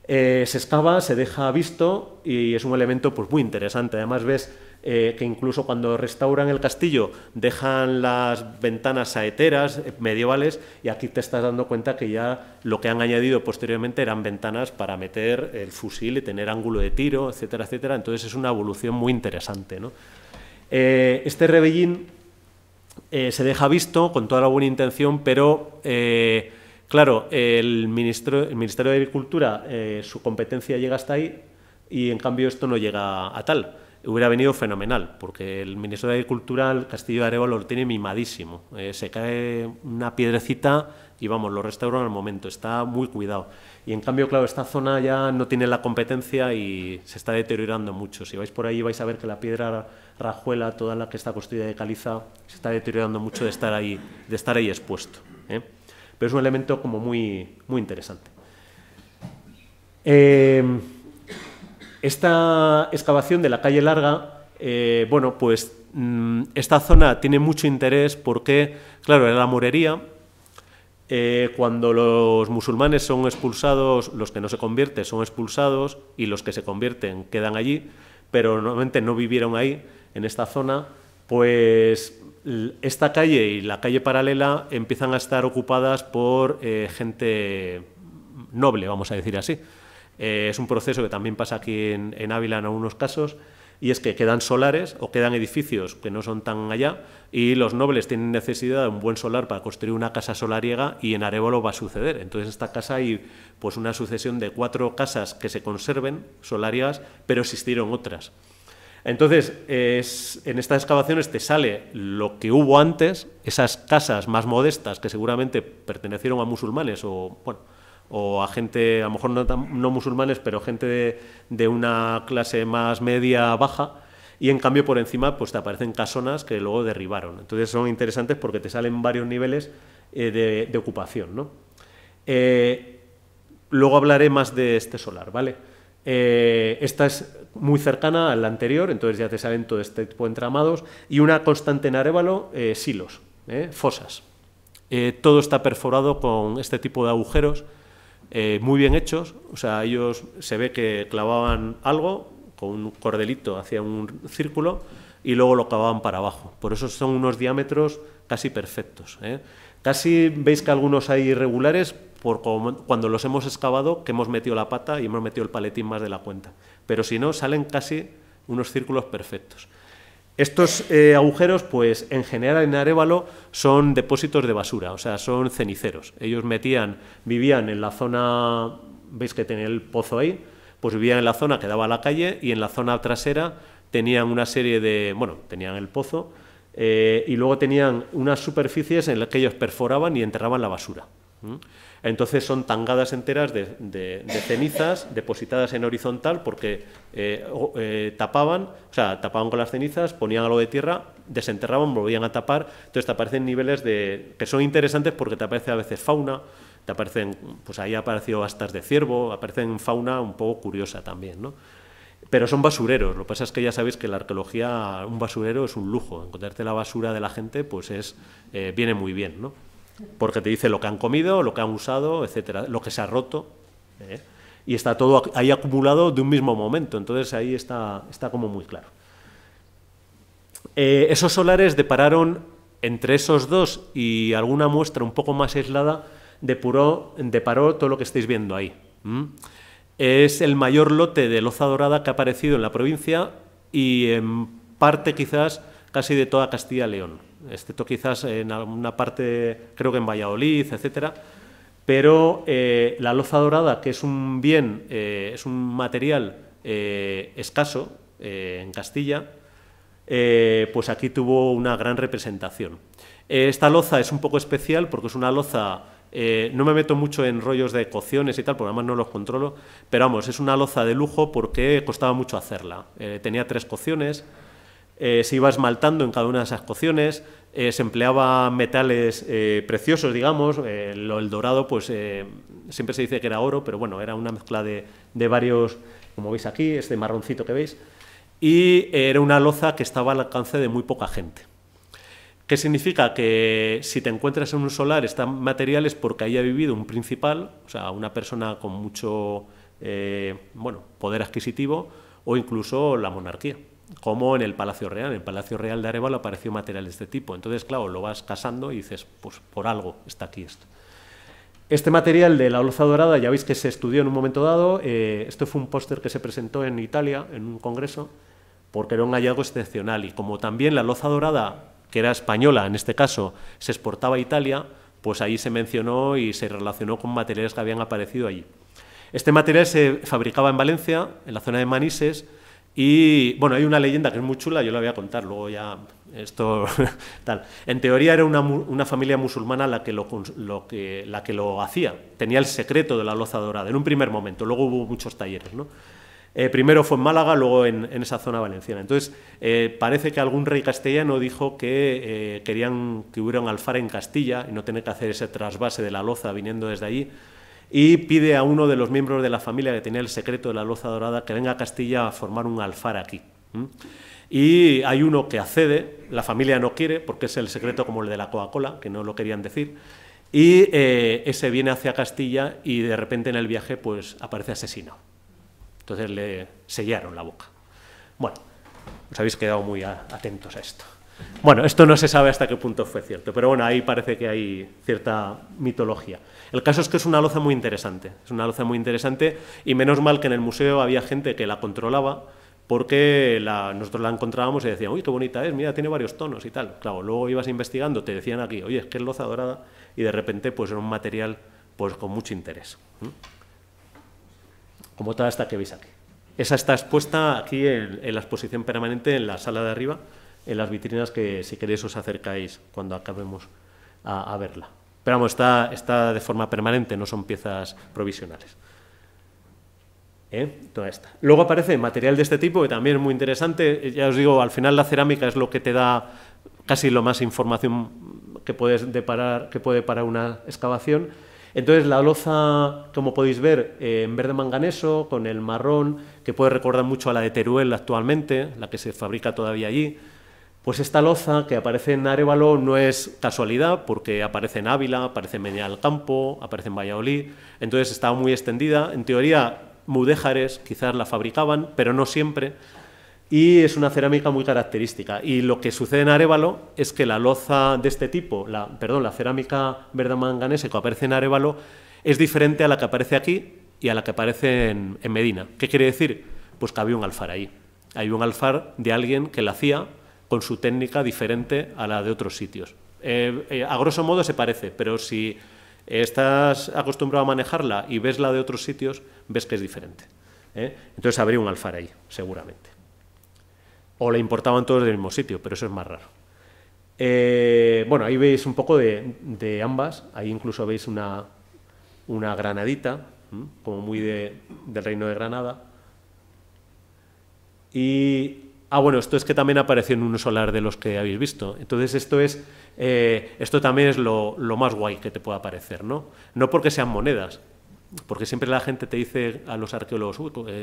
Se excava, se deja visto y es un elemento pues muy interesante. Además ves que incluso cuando restauran el castillo dejan las ventanas saeteras medievales y aquí te estás dando cuenta que ya lo que han añadido posteriormente eran ventanas para meter el fusil y tener ángulo de tiro, etcétera, etcétera. Entonces es una evolución muy interesante, ¿no? Este rebellín se deja visto con toda la buena intención, pero claro, el Ministerio de Agricultura, su competencia llega hasta ahí y en cambio esto no llega a tal. Hubiera venido fenomenal, porque el Ministerio de Agricultura, el castillo de Arévalo, lo tiene mimadísimo. Se cae una piedrecita y vamos, lo restauran al momento, está muy cuidado. Y en cambio, claro, esta zona ya no tiene la competencia y se está deteriorando mucho. Si vais por ahí vais a ver que la piedra rajuela, toda la que está construida de caliza, se está deteriorando mucho de estar ahí expuesto, ¿eh? Pero es un elemento como muy, muy interesante. Esta excavación de la calle Larga, bueno, pues esta zona tiene mucho interés porque, claro, era la morería. Cuando los musulmanes son expulsados, los que no se convierten son expulsados y los que se convierten quedan allí, pero normalmente no vivieron ahí, en esta zona, pues esta calle y la calle paralela empiezan a estar ocupadas por gente noble, vamos a decir así. Es un proceso que también pasa aquí en Ávila en algunos casos, y es que quedan solares o quedan edificios que no son tan allá y los nobles tienen necesidad de un buen solar para construir una casa solariega y en Arévalo va a suceder. Entonces en esta casa hay pues una sucesión de 4 casas que se conserven solariegas, pero existieron otras. Entonces en estas excavaciones te sale lo que hubo antes, esas casas más modestas que seguramente pertenecieron a musulmanes o bueno, o a gente, a lo mejor no musulmanes, pero gente de una clase más media, baja, y en cambio por encima pues te aparecen casonas que luego derribaron. Entonces son interesantes porque te salen varios niveles de ocupación, ¿no? Luego hablaré más de este solar, ¿vale? Esta es muy cercana a la anterior, entonces ya te salen todo este tipo de entramados, y una constante en Arévalo, silos, fosas. Todo está perforado con este tipo de agujeros muy bien hechos, o sea, ellos se ve que clavaban algo con un cordelito hacia un círculo y luego lo clavaban para abajo. Por eso son unos diámetros casi perfectos. Casi veis que algunos hay irregulares por cuando los hemos excavado, que hemos metido la pata y hemos metido el paletín más de la cuenta. Pero si no, salen casi unos círculos perfectos. Estos agujeros, pues en general en Arévalo son depósitos de basura, o sea, son ceniceros. Ellos vivían en la zona, veis que tenía el pozo ahí, pues vivían en la zona que daba a la calle y en la zona trasera tenían una serie de, bueno, tenían el pozo y luego tenían unas superficies en las que ellos perforaban y enterraban la basura. Entonces son tangadas enteras de cenizas depositadas en horizontal porque tapaban con las cenizas, ponían algo de tierra, desenterraban, volvían a tapar. Entonces te aparecen niveles que son interesantes porque te aparece a veces fauna, te aparecen, pues ahí ha aparecido astas de ciervo, aparecen fauna un poco curiosa también, ¿no? Pero son basureros, lo que pasa es que ya sabéis que la arqueología, un basurero es un lujo, encontrarte la basura de la gente pues viene muy bien, ¿no? Porque te dice lo que han comido, lo que han usado, etcétera, lo que se ha roto, y está todo ahí acumulado de un mismo momento, entonces ahí está como muy claro. Esos solares depararon entre esos dos y alguna muestra un poco más aislada, deparó todo lo que estáis viendo ahí. Es el mayor lote de loza dorada que ha aparecido en la provincia y en parte quizás casi de toda Castilla y León, excepto quizás en alguna parte, creo que en Valladolid, etcétera, pero la loza dorada, que es un bien, es un material escaso en Castilla, pues aquí tuvo una gran representación. Esta loza es un poco especial porque es una loza, no me meto mucho en rollos de cocciones y tal, porque además no los controlo, pero vamos, es una loza de lujo porque costaba mucho hacerla. Tenía 3 cocciones, se iba esmaltando en cada una de esas cocciones, se empleaba metales preciosos, digamos, el dorado pues siempre se dice que era oro, pero bueno, era una mezcla de varios, como veis aquí, este marroncito que veis, y era una loza que estaba al alcance de muy poca gente. ¿Qué significa? Que si te encuentras en un solar este material es porque ahí ha vivido un principal, o sea, una persona con mucho poder adquisitivo, o incluso la monarquía, como en el Palacio Real. En el Palacio Real de Arévalo apareció material de este tipo. Entonces, claro, lo vas casando y dices, pues por algo está aquí esto. Este material de la loza dorada ya veis que se estudió en un momento dado. Esto fue un póster que se presentó en Italia, en un congreso, porque era un hallazgo excepcional. Y como también la loza dorada, que era española en este caso, se exportaba a Italia, pues ahí se mencionó y se relacionó con materiales que habían aparecido allí. Este material se fabricaba en Valencia, en la zona de Manises, y bueno, hay una leyenda que es muy chula, yo la voy a contar, luego ya esto tal. En teoría era una familia musulmana la que lo hacía, tenía el secreto de la loza dorada en un primer momento, luego hubo muchos talleres, ¿no? Primero fue en Málaga, luego en esa zona valenciana. Entonces, parece que algún rey castellano dijo que querían que hubiera un alfar en Castilla y no tener que hacer ese trasvase de la loza viniendo desde allí, y pide a uno de los miembros de la familia que tenía el secreto de la loza dorada que venga a Castilla a formar un alfar aquí. Y hay uno que accede, la familia no quiere, porque es el secreto como el de la Coca-Cola, que no lo querían decir, y ese viene hacia Castilla y de repente en el viaje pues aparece asesinado. Entonces le sellaron la boca. Bueno, os habéis quedado muy atentos a esto. Bueno, esto no se sabe hasta qué punto fue cierto, pero bueno, ahí parece que hay cierta mitología. El caso es que es una loza muy interesante, y menos mal que en el museo había gente que la controlaba, porque nosotros la encontrábamos y decían, uy, qué bonita es, mira, tiene varios tonos y tal. Claro, luego ibas investigando, te decían aquí, oye, es que es loza dorada, y de repente pues era un material pues con mucho interés. Como toda esta que veis aquí. Esa está expuesta aquí en la exposición permanente en la sala de arriba, en las vitrinas que si queréis os acercáis cuando acabemos a verla. Pero vamos, está de forma permanente, no son piezas provisionales. Toda esta. Luego aparece material de este tipo, que también es muy interesante. Ya os digo, al final la cerámica es lo que te da casi lo más información que puede parar una excavación. Entonces la loza, como podéis ver, en verde manganeso, con el marrón, que puede recordar mucho a la de Teruel actualmente, la que se fabrica todavía allí. Pues esta loza que aparece en Arévalo no es casualidad, porque aparece en Ávila, aparece en Medina del Campo, aparece en Valladolid, entonces estaba muy extendida. En teoría, mudéjares quizás la fabricaban, pero no siempre, y es una cerámica muy característica. Y lo que sucede en Arévalo es que la loza de este tipo, la cerámica verde manganesa que aparece en Arévalo, es diferente a la que aparece aquí y a la que aparece en Medina. ¿Qué quiere decir? Pues que había un alfar ahí. Hay un alfar de alguien que la hacía con su técnica diferente a la de otros sitios. A grosso modo se parece, pero si estás acostumbrado a manejarla y ves la de otros sitios, ves que es diferente. Entonces habría un alfar ahí, seguramente. O la importaban todos del mismo sitio, pero eso es más raro. Bueno, ahí veis un poco de ambas. Ahí incluso veis una granadita, como muy del Reino de Granada. Y bueno, esto es que también apareció en un solar de los que habéis visto. Entonces esto también es lo más guay que te puede aparecer, ¿no? No porque sean monedas, porque siempre la gente te dice a los arqueólogos,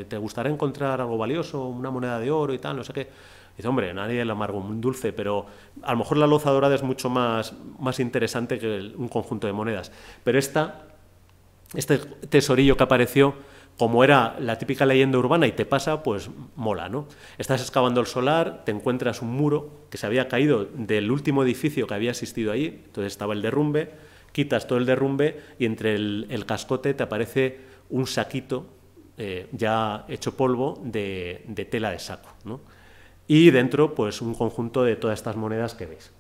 ¿te gustaría encontrar algo valioso, una moneda de oro y tal, no sé qué? Y dice, hombre, nadie le amargo un dulce, pero a lo mejor la loza dorada es mucho más interesante que un conjunto de monedas. Pero este tesorillo que apareció, como era la típica leyenda urbana y te pasa, pues mola, ¿no? Estás excavando el solar, te encuentras un muro que se había caído del último edificio que había existido allí, entonces estaba el derrumbe, quitas todo el derrumbe y entre el cascote te aparece un saquito ya hecho polvo de tela de saco, ¿no? Y dentro, pues un conjunto de todas estas monedas que veis.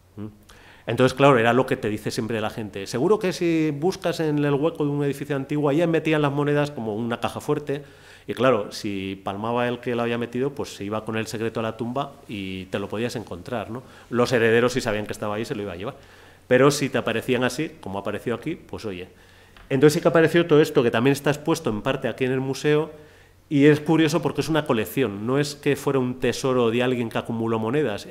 Entonces, claro, era lo que te dice siempre la gente. Seguro que si buscas en el hueco de un edificio antiguo, ahí metían las monedas como una caja fuerte. Y claro, si palmaba el que lo había metido, pues se iba con el secreto a la tumba y te lo podías encontrar, ¿no? Los herederos, si sabían que estaba ahí, se lo iba a llevar. Pero si te aparecían así, como apareció aquí, pues oye. Entonces sí que apareció todo esto, que también está expuesto en parte aquí en el museo, y es curioso porque es una colección. No es que fuera un tesoro de alguien que acumuló monedas,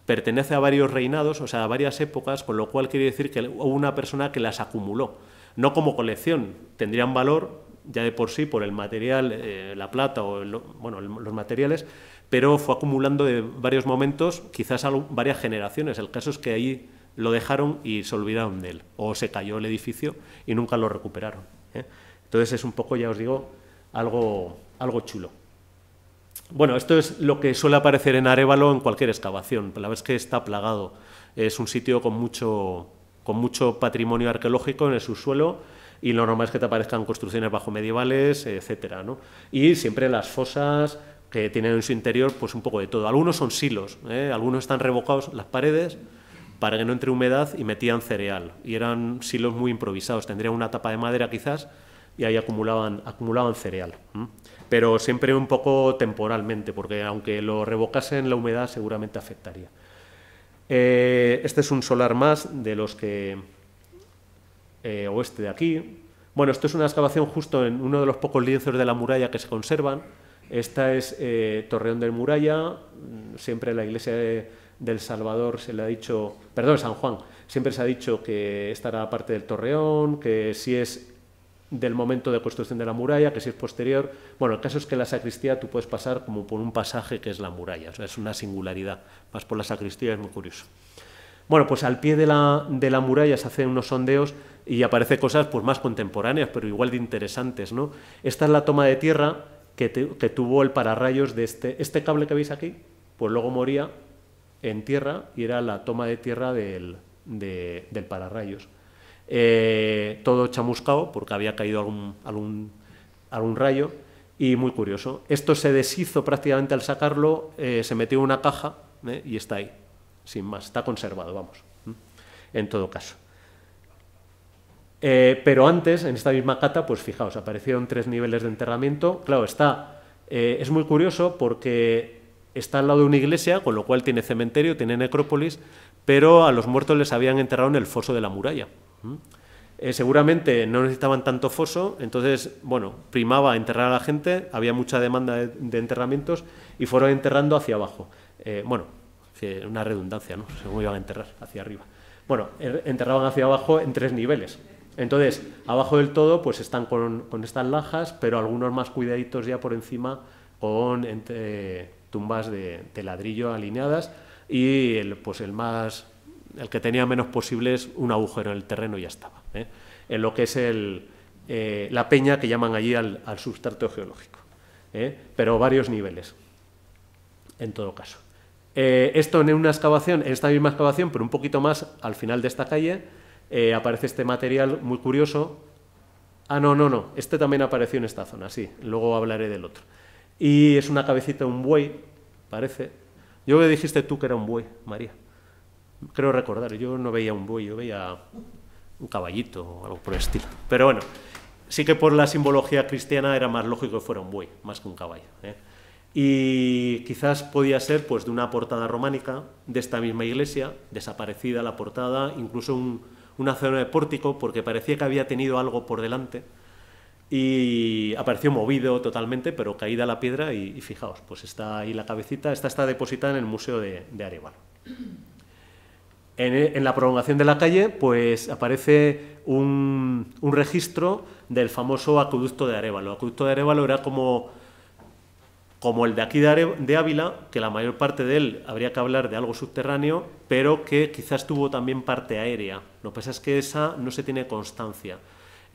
pertenece a varios reinados, o sea, a varias épocas, con lo cual quiere decir que hubo una persona que las acumuló. No como colección, tendrían valor ya de por sí por el material, la plata o los materiales, pero fue acumulando de varios momentos, quizás varias generaciones. El caso es que ahí lo dejaron y se olvidaron de él, o se cayó el edificio y nunca lo recuperaron. Entonces es un poco, ya os digo, algo chulo. Bueno, esto es lo que suele aparecer en Arévalo en cualquier excavación. La verdad es que está plagado. Es un sitio con mucho patrimonio arqueológico en el subsuelo y lo normal es que te aparezcan construcciones bajomedievales, etcétera, ¿no? Y siempre las fosas que tienen en su interior pues un poco de todo. Algunos son silos, algunos están revocados las paredes para que no entre humedad y metían cereal. Y eran silos muy improvisados. Tendrían una tapa de madera quizás y ahí acumulaban cereal. Pero siempre un poco temporalmente, porque aunque lo revocasen, la humedad seguramente afectaría. Este es un solar más de los que... o este de aquí. Bueno, esto es una excavación justo en uno de los pocos lienzos de la muralla que se conservan. Esta es Torreón del Muralla. Siempre la iglesia del Salvador se le ha dicho... Perdón, San Juan. Siempre se ha dicho que esta era parte del Torreón, que si es del momento de construcción de la muralla, que si es posterior. Bueno, el caso es que la sacristía tú puedes pasar como por un pasaje que es la muralla, o sea, es una singularidad. Vas por la sacristía, es muy curioso. Bueno, pues al pie de la muralla se hacen unos sondeos y aparecen cosas pues más contemporáneas, pero igual de interesantes, ¿no? Esta es la toma de tierra que tuvo el pararrayos de este cable que veis aquí, pues luego moría en tierra y era la toma de tierra del pararrayos. Todo chamuscado porque había caído algún rayo y muy curioso. Esto se deshizo prácticamente al sacarlo, se metió en una caja y está ahí, sin más, está conservado, vamos, en todo caso. Pero antes, en esta misma cata, pues fijaos, aparecieron 3 niveles de enterramiento. Claro, es muy curioso porque está al lado de una iglesia, con lo cual tiene cementerio, tiene necrópolis, pero a los muertos les habían enterrado en el foso de la muralla. Seguramente no necesitaban tanto foso, entonces, bueno, primaba enterrar a la gente, había mucha demanda de enterramientos y fueron enterrando hacia abajo. Bueno, una redundancia, ¿no? Según iban a enterrar, hacia arriba. Bueno, enterraban hacia abajo en 3 niveles. Entonces, abajo del todo, pues están con estas lajas, pero algunos más cuidaditos ya por encima con tumbas de ladrillo alineadas y el que tenía menos posibles, un agujero en el terreno y ya estaba. En lo que es la peña que llaman allí al sustrato geológico, pero varios niveles, en todo caso. Esto en una excavación, en esta misma excavación, pero un poquito más al final de esta calle, aparece este material muy curioso. No, este también apareció en esta zona, sí, luego hablaré del otro. Y es una cabecita de un buey, parece. Yo me dijiste tú que era un buey, María. Creo recordar, yo no veía un buey, yo veía un caballito o algo por el estilo. Pero bueno, sí que por la simbología cristiana era más lógico que fuera un buey, más que un caballo. Y quizás podía ser pues de una portada románica de esta misma iglesia, desaparecida la portada, incluso una zona de pórtico, porque parecía que había tenido algo por delante y apareció movido totalmente, pero caída la piedra y fijaos, pues está ahí la cabecita, esta está depositada en el Museo de Arévalo. En la prolongación de la calle pues aparece un registro del famoso acueducto de Arévalo. El acueducto de Arévalo era como el de aquí de Ávila, que la mayor parte de él habría que hablar de algo subterráneo, pero que quizás tuvo también parte aérea. Lo que pasa es que esa no se tiene constancia.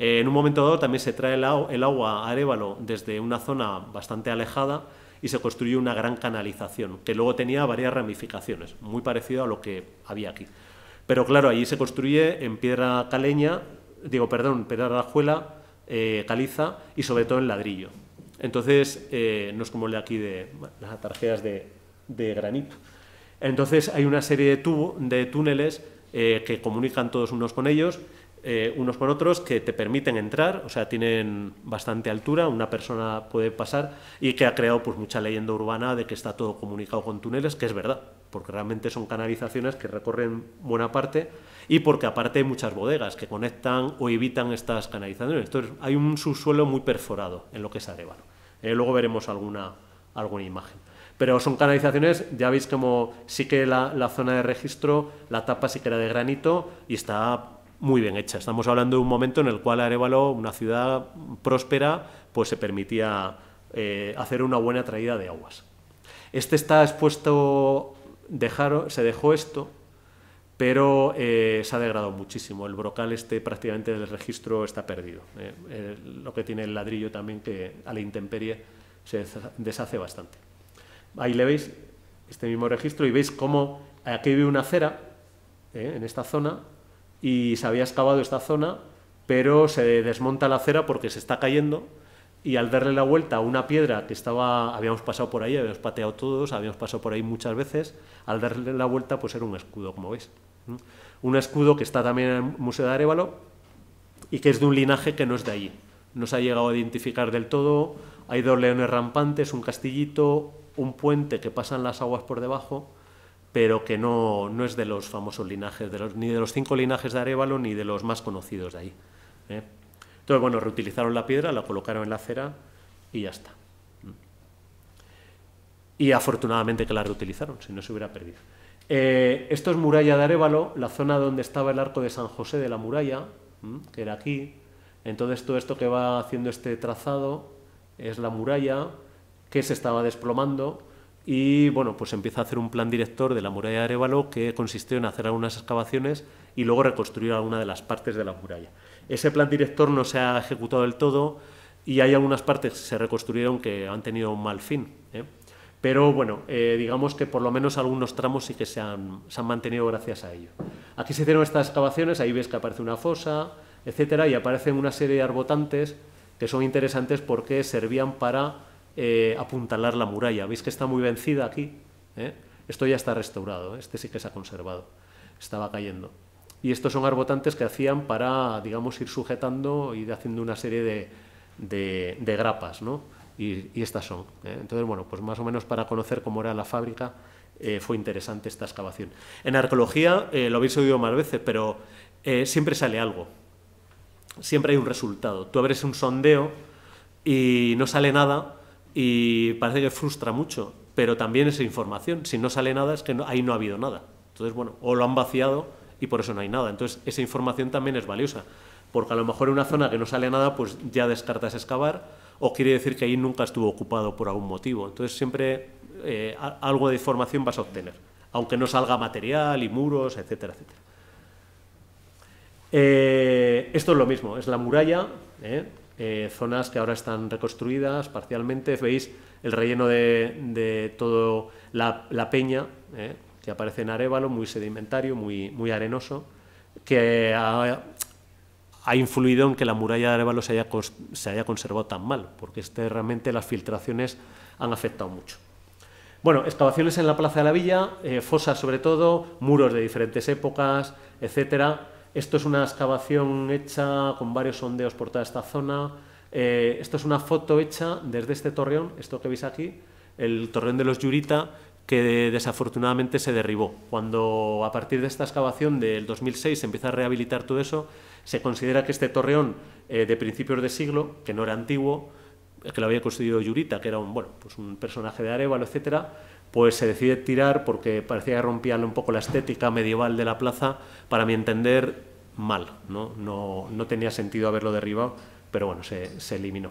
En un momento dado también se trae el agua a Arévalo desde una zona bastante alejada y se construye una gran canalización, que luego tenía varias ramificaciones, muy parecido a lo que había aquí. Pero claro, allí se construye en piedra caleña, piedra rajuela, caliza y sobre todo en ladrillo. Entonces, no es como el de aquí de las atarjeas de granito. Entonces, hay una serie de túneles que comunican todos unos con ellos, unos con otros, que te permiten entrar, o sea, tienen bastante altura, una persona puede pasar, y que ha creado pues mucha leyenda urbana de que está todo comunicado con túneles, que es verdad, porque realmente son canalizaciones que recorren buena parte y porque aparte hay muchas bodegas que conectan o evitan estas canalizaciones. Entonces hay un subsuelo muy perforado en lo que es Arévalo. Luego veremos alguna imagen. Pero son canalizaciones, ya veis como sí que la zona de registro, la tapa sí que era de granito y está muy bien hecha. Estamos hablando de un momento en el cual Arévalo, una ciudad próspera, pues se permitía hacer una buena traída de aguas. Este está expuesto, se dejó esto, pero se ha degradado muchísimo. El brocal prácticamente del registro está perdido. Lo que tiene el ladrillo también, que a la intemperie se deshace bastante. Ahí le veis este mismo registro y veis cómo aquí hay una acera en esta zona y se había excavado esta zona, pero se desmonta la acera porque se está cayendo y al darle la vuelta a una piedra que habíamos pasado por ahí, habíamos pateado todos, habíamos pasado por ahí muchas veces, al darle la vuelta pues era un escudo, como veis. Un escudo que está también en el Museo de Arévalo y que es de un linaje que no es de allí. No se ha llegado a identificar del todo, hay 2 leones rampantes, un castillito, un puente que pasan las aguas por debajo, pero que no es de los famosos linajes, ni de los 5 linajes de Arévalo, ni de los más conocidos de ahí. Entonces, bueno, reutilizaron la piedra, la colocaron en la acera y ya está. Y afortunadamente que la reutilizaron, si no se hubiera perdido. Esto es muralla de Arévalo, la zona donde estaba el arco de San José de la muralla, que era aquí. Entonces, todo esto que va haciendo este trazado es la muralla que se estaba desplomando. Y bueno, pues empieza a hacer un plan director de la muralla de Arévalo que consistió en hacer algunas excavaciones y luego reconstruir alguna de las partes de la muralla. Ese plan director no se ha ejecutado del todo y hay algunas partes que se reconstruyeron que han tenido un mal fin. Pero bueno, digamos que por lo menos algunos tramos sí que se han mantenido gracias a ello. Aquí se hicieron estas excavaciones, ahí ves que aparece una fosa, etcétera, y aparecen una serie de arbotantes que son interesantes porque servían para apuntalar la muralla. Veis que está muy vencida aquí, esto ya está restaurado, este sí que se ha conservado, estaba cayendo. Y estos son arbotantes que hacían para, digamos, ir sujetando y haciendo una serie de grapas, ¿no? Y estas son. Entonces, bueno, pues más o menos para conocer cómo era la fábrica, fue interesante esta excavación. En arqueología, lo habéis oído más veces, pero siempre sale algo, siempre hay un resultado. Tú abres un sondeo y no sale nada y parece que frustra mucho, pero también es información. Si no sale nada es que ahí no ha habido nada. Entonces, bueno, o lo han vaciado y por eso no hay nada. Entonces, esa información también es valiosa, porque a lo mejor en una zona que no sale nada, pues ya descartas excavar, o quiere decir que ahí nunca estuvo ocupado por algún motivo. Entonces, siempre algo de información vas a obtener, aunque no salga material y muros, etcétera, etcétera. Esto es lo mismo, es la muralla, zonas que ahora están reconstruidas parcialmente. Veis el relleno de todo la peña, que aparece en Arévalo, muy sedimentario, muy arenoso, que ha influido en que la muralla de Arévalo se haya conservado tan mal, porque realmente las filtraciones han afectado mucho. Bueno, excavaciones en la Plaza de la Villa, fosas sobre todo, muros de diferentes épocas, etcétera. Esto es una excavación hecha con varios sondeos por toda esta zona. Esto es una foto hecha desde este torreón, esto que veis aquí, el torreón de los Yurita, que desafortunadamente se derribó. Cuando a partir de esta excavación del 2006 se empieza a rehabilitar todo eso, se considera que este torreón de principios de siglo, que no era antiguo, que lo había construido Yurita, que era un personaje de Arévalo, etcétera, pues se decide tirar porque parecía que rompía un poco la estética medieval de la plaza, para mi entender, mal, no tenía sentido haberlo derribado, pero bueno, se eliminó.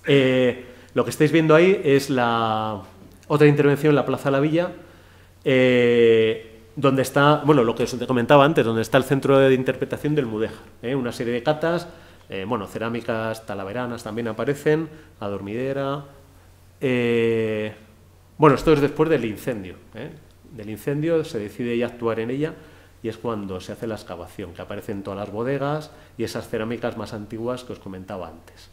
Lo que estáis viendo ahí es la otra intervención en la Plaza de la Villa, donde está, lo que os comentaba antes, donde está el centro de interpretación del mudéjar, una serie de catas, cerámicas talaveranas también aparecen, la dormidera. Esto es después del incendio. Del incendio se decide ya actuar en ella y es cuando se hace la excavación, que aparecen todas las bodegas y esas cerámicas más antiguas que os comentaba antes.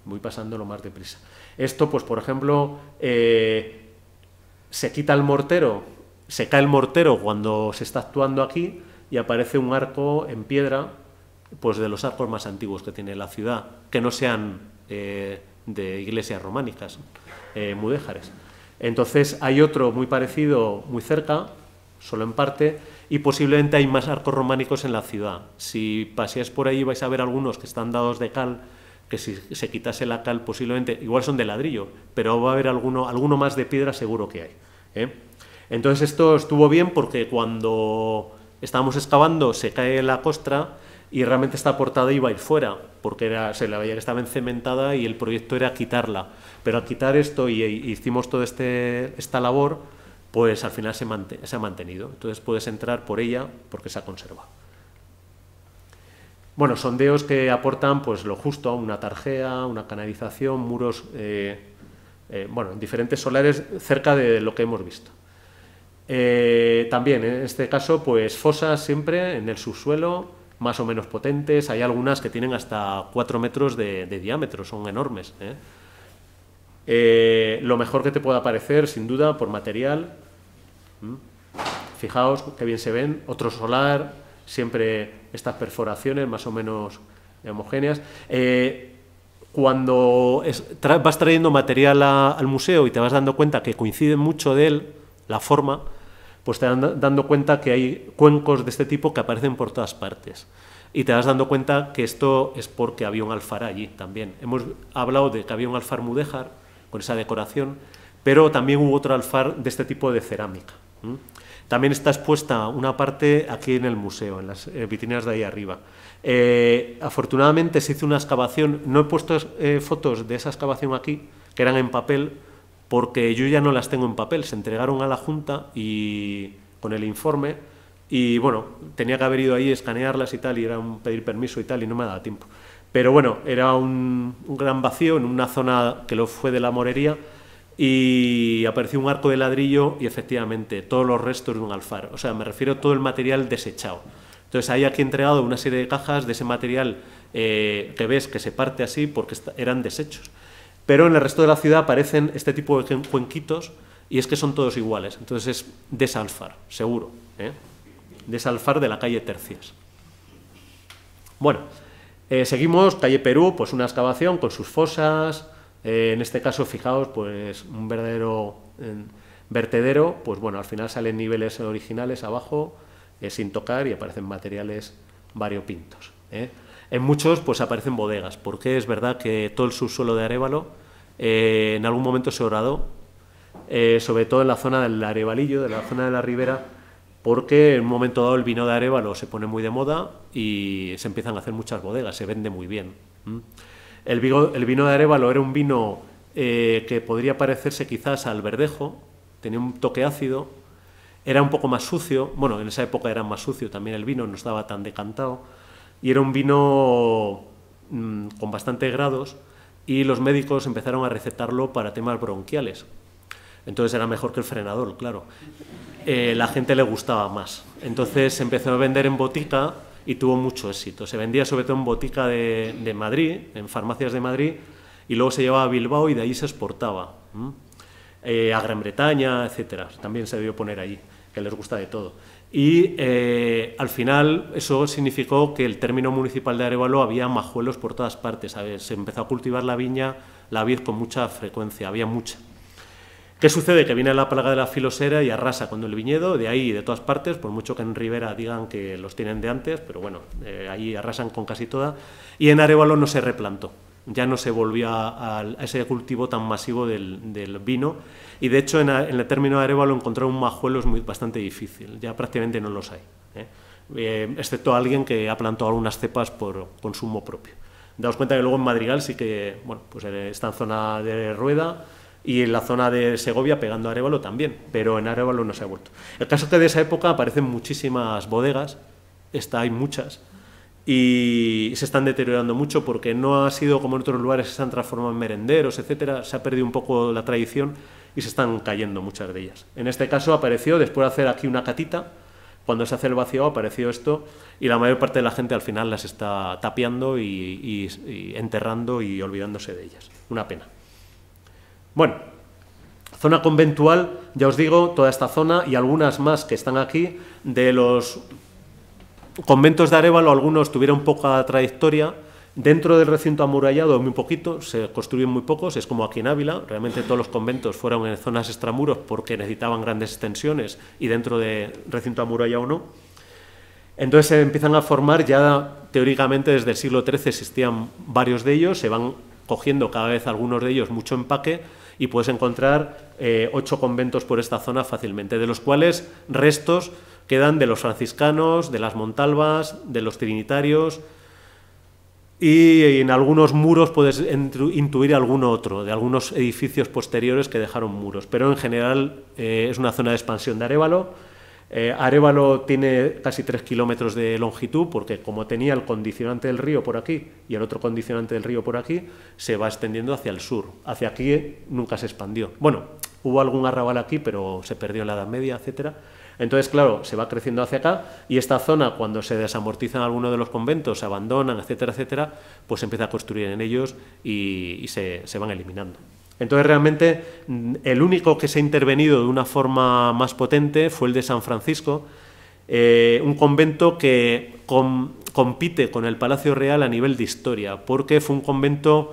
Voy pasando lo más deprisa. Esto, pues por ejemplo, se quita el mortero, se cae el mortero cuando se está actuando aquí y aparece un arco en piedra, pues de los arcos más antiguos que tiene la ciudad, que no sean de iglesias románicas, mudéjares. Entonces hay otro muy parecido muy cerca, solo en parte, y posiblemente hay más arcos románicos en la ciudad. Si paseáis por ahí vais a ver algunos que están dados de cal, que si se quitase la cal posiblemente, igual son de ladrillo, pero va a haber alguno más de piedra seguro que hay. Entonces esto estuvo bien porque cuando estábamos excavando se cae la costra y realmente esta portada iba a ir fuera, porque se la veía que estaba encementada y el proyecto era quitarla. Pero al quitar esto y hicimos toda esta labor, pues al final se ha mantenido. Entonces puedes entrar por ella porque se ha conservado. Bueno, sondeos que aportan pues lo justo, una tarjea, una canalización, muros, en diferentes solares cerca de lo que hemos visto. También en este caso, pues fosas siempre en el subsuelo, más o menos potentes. Hay algunas que tienen hasta 4 metros de diámetro, son enormes. Lo mejor que te pueda parecer, sin duda, por material. Fijaos qué bien se ven. Otro solar, siempre estas perforaciones más o menos homogéneas. Cuando vas trayendo material al museo y te vas dando cuenta que coincide mucho de él, la forma, pues te vas dando cuenta que hay cuencos de este tipo que aparecen por todas partes. Y te vas dando cuenta que esto es porque había un alfar allí también. Hemos hablado de que había un alfar mudéjar con esa decoración, pero también hubo otro alfar de este tipo de cerámica. También está expuesta una parte aquí en el museo, en las vitrinas de ahí arriba. Afortunadamente se hizo una excavación, no he puesto fotos de esa excavación aquí, que eran en papel, porque yo ya no las tengo en papel, se entregaron a la Junta y con el informe, y bueno, tenía que haber ido ahí, escanearlas y tal, y era pedir permiso y tal, y no me ha dado tiempo. Pero bueno, era un gran vacío en una zona que lo fue de la Morería, y apareció un arco de ladrillo y efectivamente todos los restos de un alfar, o sea, me refiero a todo el material desechado. Entonces hay aquí entregado una serie de cajas de ese material que ves que se parte así porque eran desechos. Pero en el resto de la ciudad aparecen este tipo de cuenquitos y es que son todos iguales. Entonces es desalfar, seguro. Desalfar de la calle Tercias. Bueno, seguimos, calle Perú, pues una excavación con sus fosas. En este caso, fijaos, pues un verdadero vertedero, pues bueno, al final salen niveles originales abajo sin tocar y aparecen materiales variopintos. En muchos pues aparecen bodegas, porque es verdad que todo el subsuelo de Arévalo en algún momento se horadó, sobre todo en la zona del Arevalillo, de la zona de la ribera, porque en un momento dado el vino de Arévalo se pone muy de moda y se empiezan a hacer muchas bodegas, se vende muy bien. El vino de Arévalo era un vino que podría parecerse quizás al verdejo, tenía un toque ácido, era un poco más sucio, bueno, en esa época era más sucio también el vino, no estaba tan decantado, y era un vino con bastantes grados, y los médicos empezaron a recetarlo para temas bronquiales. Entonces era mejor que el frenador, claro. La gente le gustaba más. Entonces se empezó a vender en botica y tuvo mucho éxito. Se vendía sobre todo en botica de Madrid, en farmacias de Madrid, y luego se llevaba a Bilbao y de ahí se exportaba. A Gran Bretaña, etcétera. También se debió poner allí, que les gusta de todo. Y al final eso significó que el término municipal de Arévalo había majuelos por todas partes. Se empezó a cultivar la viña, la vid con mucha frecuencia, había mucha. ¿Qué sucede? Que viene la plaga de la filosera y arrasa con el viñedo, de ahí y de todas partes, por mucho que en Ribera digan que los tienen de antes, pero bueno, ahí arrasan con casi toda, y en Arévalo no se replantó, ya no se volvió a ese cultivo tan masivo del vino, y de hecho en el término de Arévalo encontrar un majuelo es bastante difícil, ya prácticamente no los hay, excepto alguien que ha plantado algunas cepas por consumo propio. Daos cuenta que luego en Madrigal sí que, bueno, pues está en zona de Rueda, y en la zona de Segovia pegando a Arévalo también, pero en Arévalo no se ha vuelto. El caso es que de esa época aparecen muchísimas bodegas, hay muchas, y se están deteriorando mucho porque no ha sido como en otros lugares que se han transformado en merenderos, etcétera, se ha perdido un poco la tradición y se están cayendo muchas de ellas. En este caso apareció, después de hacer aquí una catita, cuando se hace el vaciado apareció esto y la mayor parte de la gente al final las está tapiando y enterrando y olvidándose de ellas. Una pena. Bueno, zona conventual, ya os digo, toda esta zona y algunas más que están aquí, de los conventos de Arévalo, algunos tuvieron poca trayectoria, dentro del recinto amurallado muy poquito, se construyen muy pocos, es como aquí en Ávila, realmente todos los conventos fueron en zonas extramuros porque necesitaban grandes extensiones y dentro de recinto amurallado no. Entonces se empiezan a formar ya teóricamente desde el siglo XIII existían varios de ellos, se van cogiendo cada vez algunos de ellos mucho empaque y puedes encontrar 8 conventos por esta zona fácilmente, de los cuales restos quedan de los franciscanos, de las Montalvas, de los trinitarios y en algunos muros puedes intuir alguno otro, de algunos edificios posteriores que dejaron muros, pero en general es una zona de expansión de Arévalo. Arévalo tiene casi 3 kilómetros de longitud porque como tenía el condicionante del río por aquí y el otro condicionante del río por aquí, se va extendiendo hacia el sur. Hacia aquí nunca se expandió. Bueno, hubo algún arrabal aquí, pero se perdió en la Edad Media, etcétera. Entonces, claro, se va creciendo hacia acá y esta zona, cuando se desamortizan algunos de los conventos, se abandonan, etcétera, etcétera, pues se empieza a construir en ellos y se van eliminando. Entonces, realmente, el único que se ha intervenido de una forma más potente fue el de San Francisco, un convento que compite con el Palacio Real a nivel de historia, porque fue un convento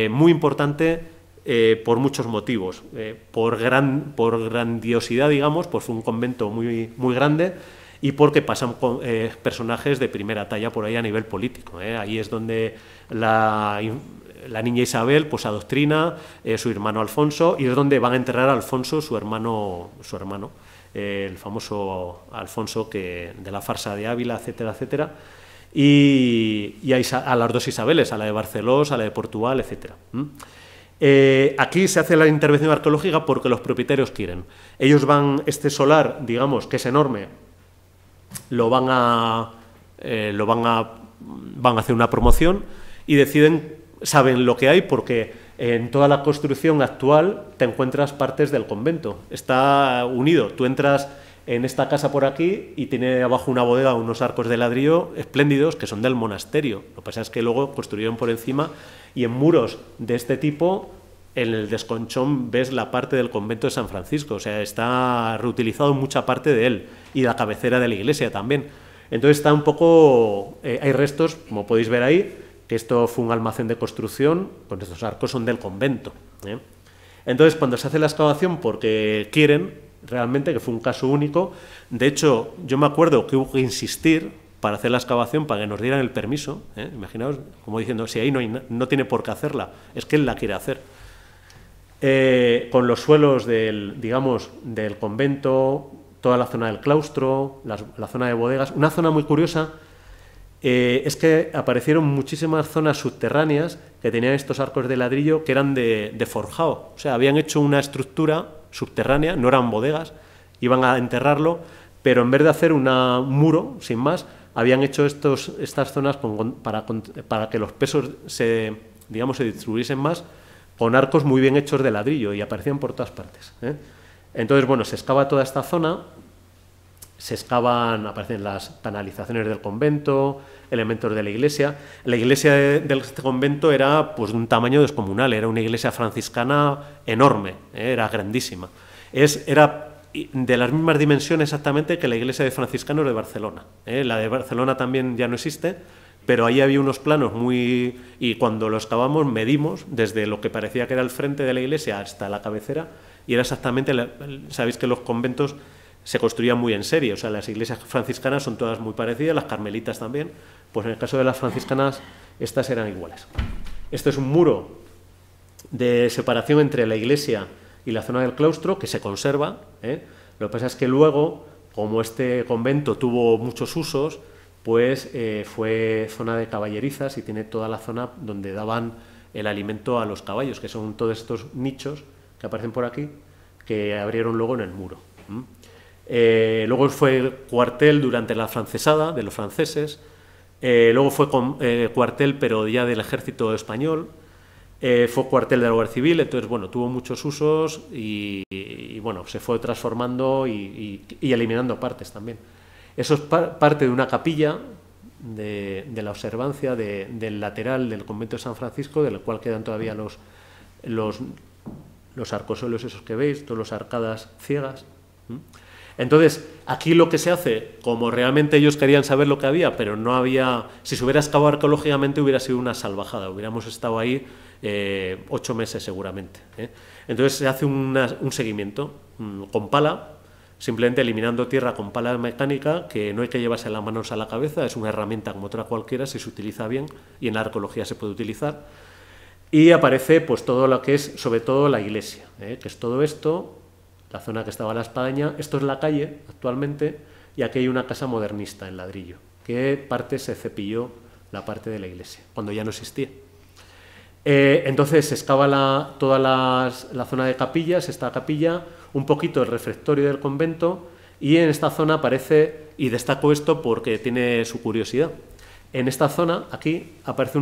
muy importante por muchos motivos. Por grandiosidad, digamos, pues fue un convento muy, muy grande y porque pasan personajes de primera talla por ahí a nivel político. Ahí es donde la niña Isabel pues adoctrina, su hermano Alfonso, y es donde van a enterrar a Alfonso, su hermano, el famoso Alfonso de la farsa de Ávila, etcétera, etcétera, y a las 2 Isabeles, a la de Barceló, a la de Portugal, etcétera. Aquí se hace la intervención arqueológica porque los propietarios quieren. Ellos este solar, digamos, que es enorme, van a hacer una promoción y saben lo que hay porque en toda la construcción actual te encuentras partes del convento. Está unido. Tú entras en esta casa por aquí y tiene abajo una bodega, unos arcos de ladrillo espléndidos que son del monasterio. Lo que pasa es que luego construyeron por encima y en muros de este tipo, en el desconchón ves la parte del convento de San Francisco. O sea, está reutilizado mucha parte de él y la cabecera de la iglesia también. Entonces está un poco... hay restos, como podéis ver ahí, que esto fue un almacén de construcción, pues estos arcos son del convento. Entonces, cuando se hace la excavación porque quieren, realmente, que fue un caso único, de hecho, yo me acuerdo que hubo que insistir para hacer la excavación, para que nos dieran el permiso, imaginaos, como diciendo, si ahí no tiene por qué hacerla, es que él la quiere hacer. Con los suelos del convento, toda la zona del claustro, la zona de bodegas. Una zona muy curiosa es que aparecieron muchísimas zonas subterráneas que tenían estos arcos de ladrillo que eran de forjado. O sea, habían hecho una estructura subterránea, no eran bodegas, iban a enterrarlo, pero en vez de hacer un muro, sin más, habían hecho estas zonas para que los pesos se distribuyesen más, con arcos muy bien hechos de ladrillo, y aparecían por todas partes. Entonces, bueno, se excava toda esta zona, aparecen las canalizaciones del convento, elementos de la iglesia. La iglesia de este convento era pues de un tamaño descomunal, era una iglesia franciscana enorme, era grandísima. Era de las mismas dimensiones exactamente que la iglesia de franciscanos de Barcelona. La de Barcelona también ya no existe, pero ahí había unos planos y cuando lo excavamos medimos desde lo que parecía que era el frente de la iglesia hasta la cabecera, y era exactamente, sabéis que los conventos se construían muy en serie, o sea, las iglesias franciscanas son todas muy parecidas, las carmelitas también, pues en el caso de las franciscanas estas eran iguales. Este es un muro de separación entre la iglesia y la zona del claustro que se conserva. Lo que pasa es que luego, como este convento tuvo muchos usos, pues fue zona de caballerizas y tiene toda la zona donde daban el alimento a los caballos, que son todos estos nichos que aparecen por aquí, que abrieron luego en el muro. Luego fue cuartel durante la francesada, de los franceses, luego fue cuartel, pero ya del ejército español, fue cuartel de la Guardia Civil, entonces, bueno, tuvo muchos usos y bueno, se fue transformando y eliminando partes también. Eso es parte de una capilla de la observancia del lateral del convento de San Francisco, del cual quedan todavía los arcosolos esos que veis, todas las arcadas ciegas. Entonces, aquí lo que se hace, como realmente ellos querían saber lo que había, pero no había, si se hubiera excavado arqueológicamente hubiera sido una salvajada, hubiéramos estado ahí 8 meses seguramente. Entonces se hace un seguimiento con pala, simplemente eliminando tierra con pala mecánica, que no hay que llevarse las manos a la cabeza, es una herramienta como otra cualquiera si se utiliza bien, y en la arqueología se puede utilizar. Y aparece pues todo lo que es, sobre todo la iglesia, que es todo esto, la zona que estaba la espadaña. Esto es la calle actualmente, y aquí hay una casa modernista en ladrillo, que parte se cepilló la parte de la iglesia, cuando ya no existía. Entonces se excava toda la zona de capillas, esta capilla, un poquito el refectorio del convento, y en esta zona aparece, y destaco esto porque tiene su curiosidad, en esta zona, aquí, aparece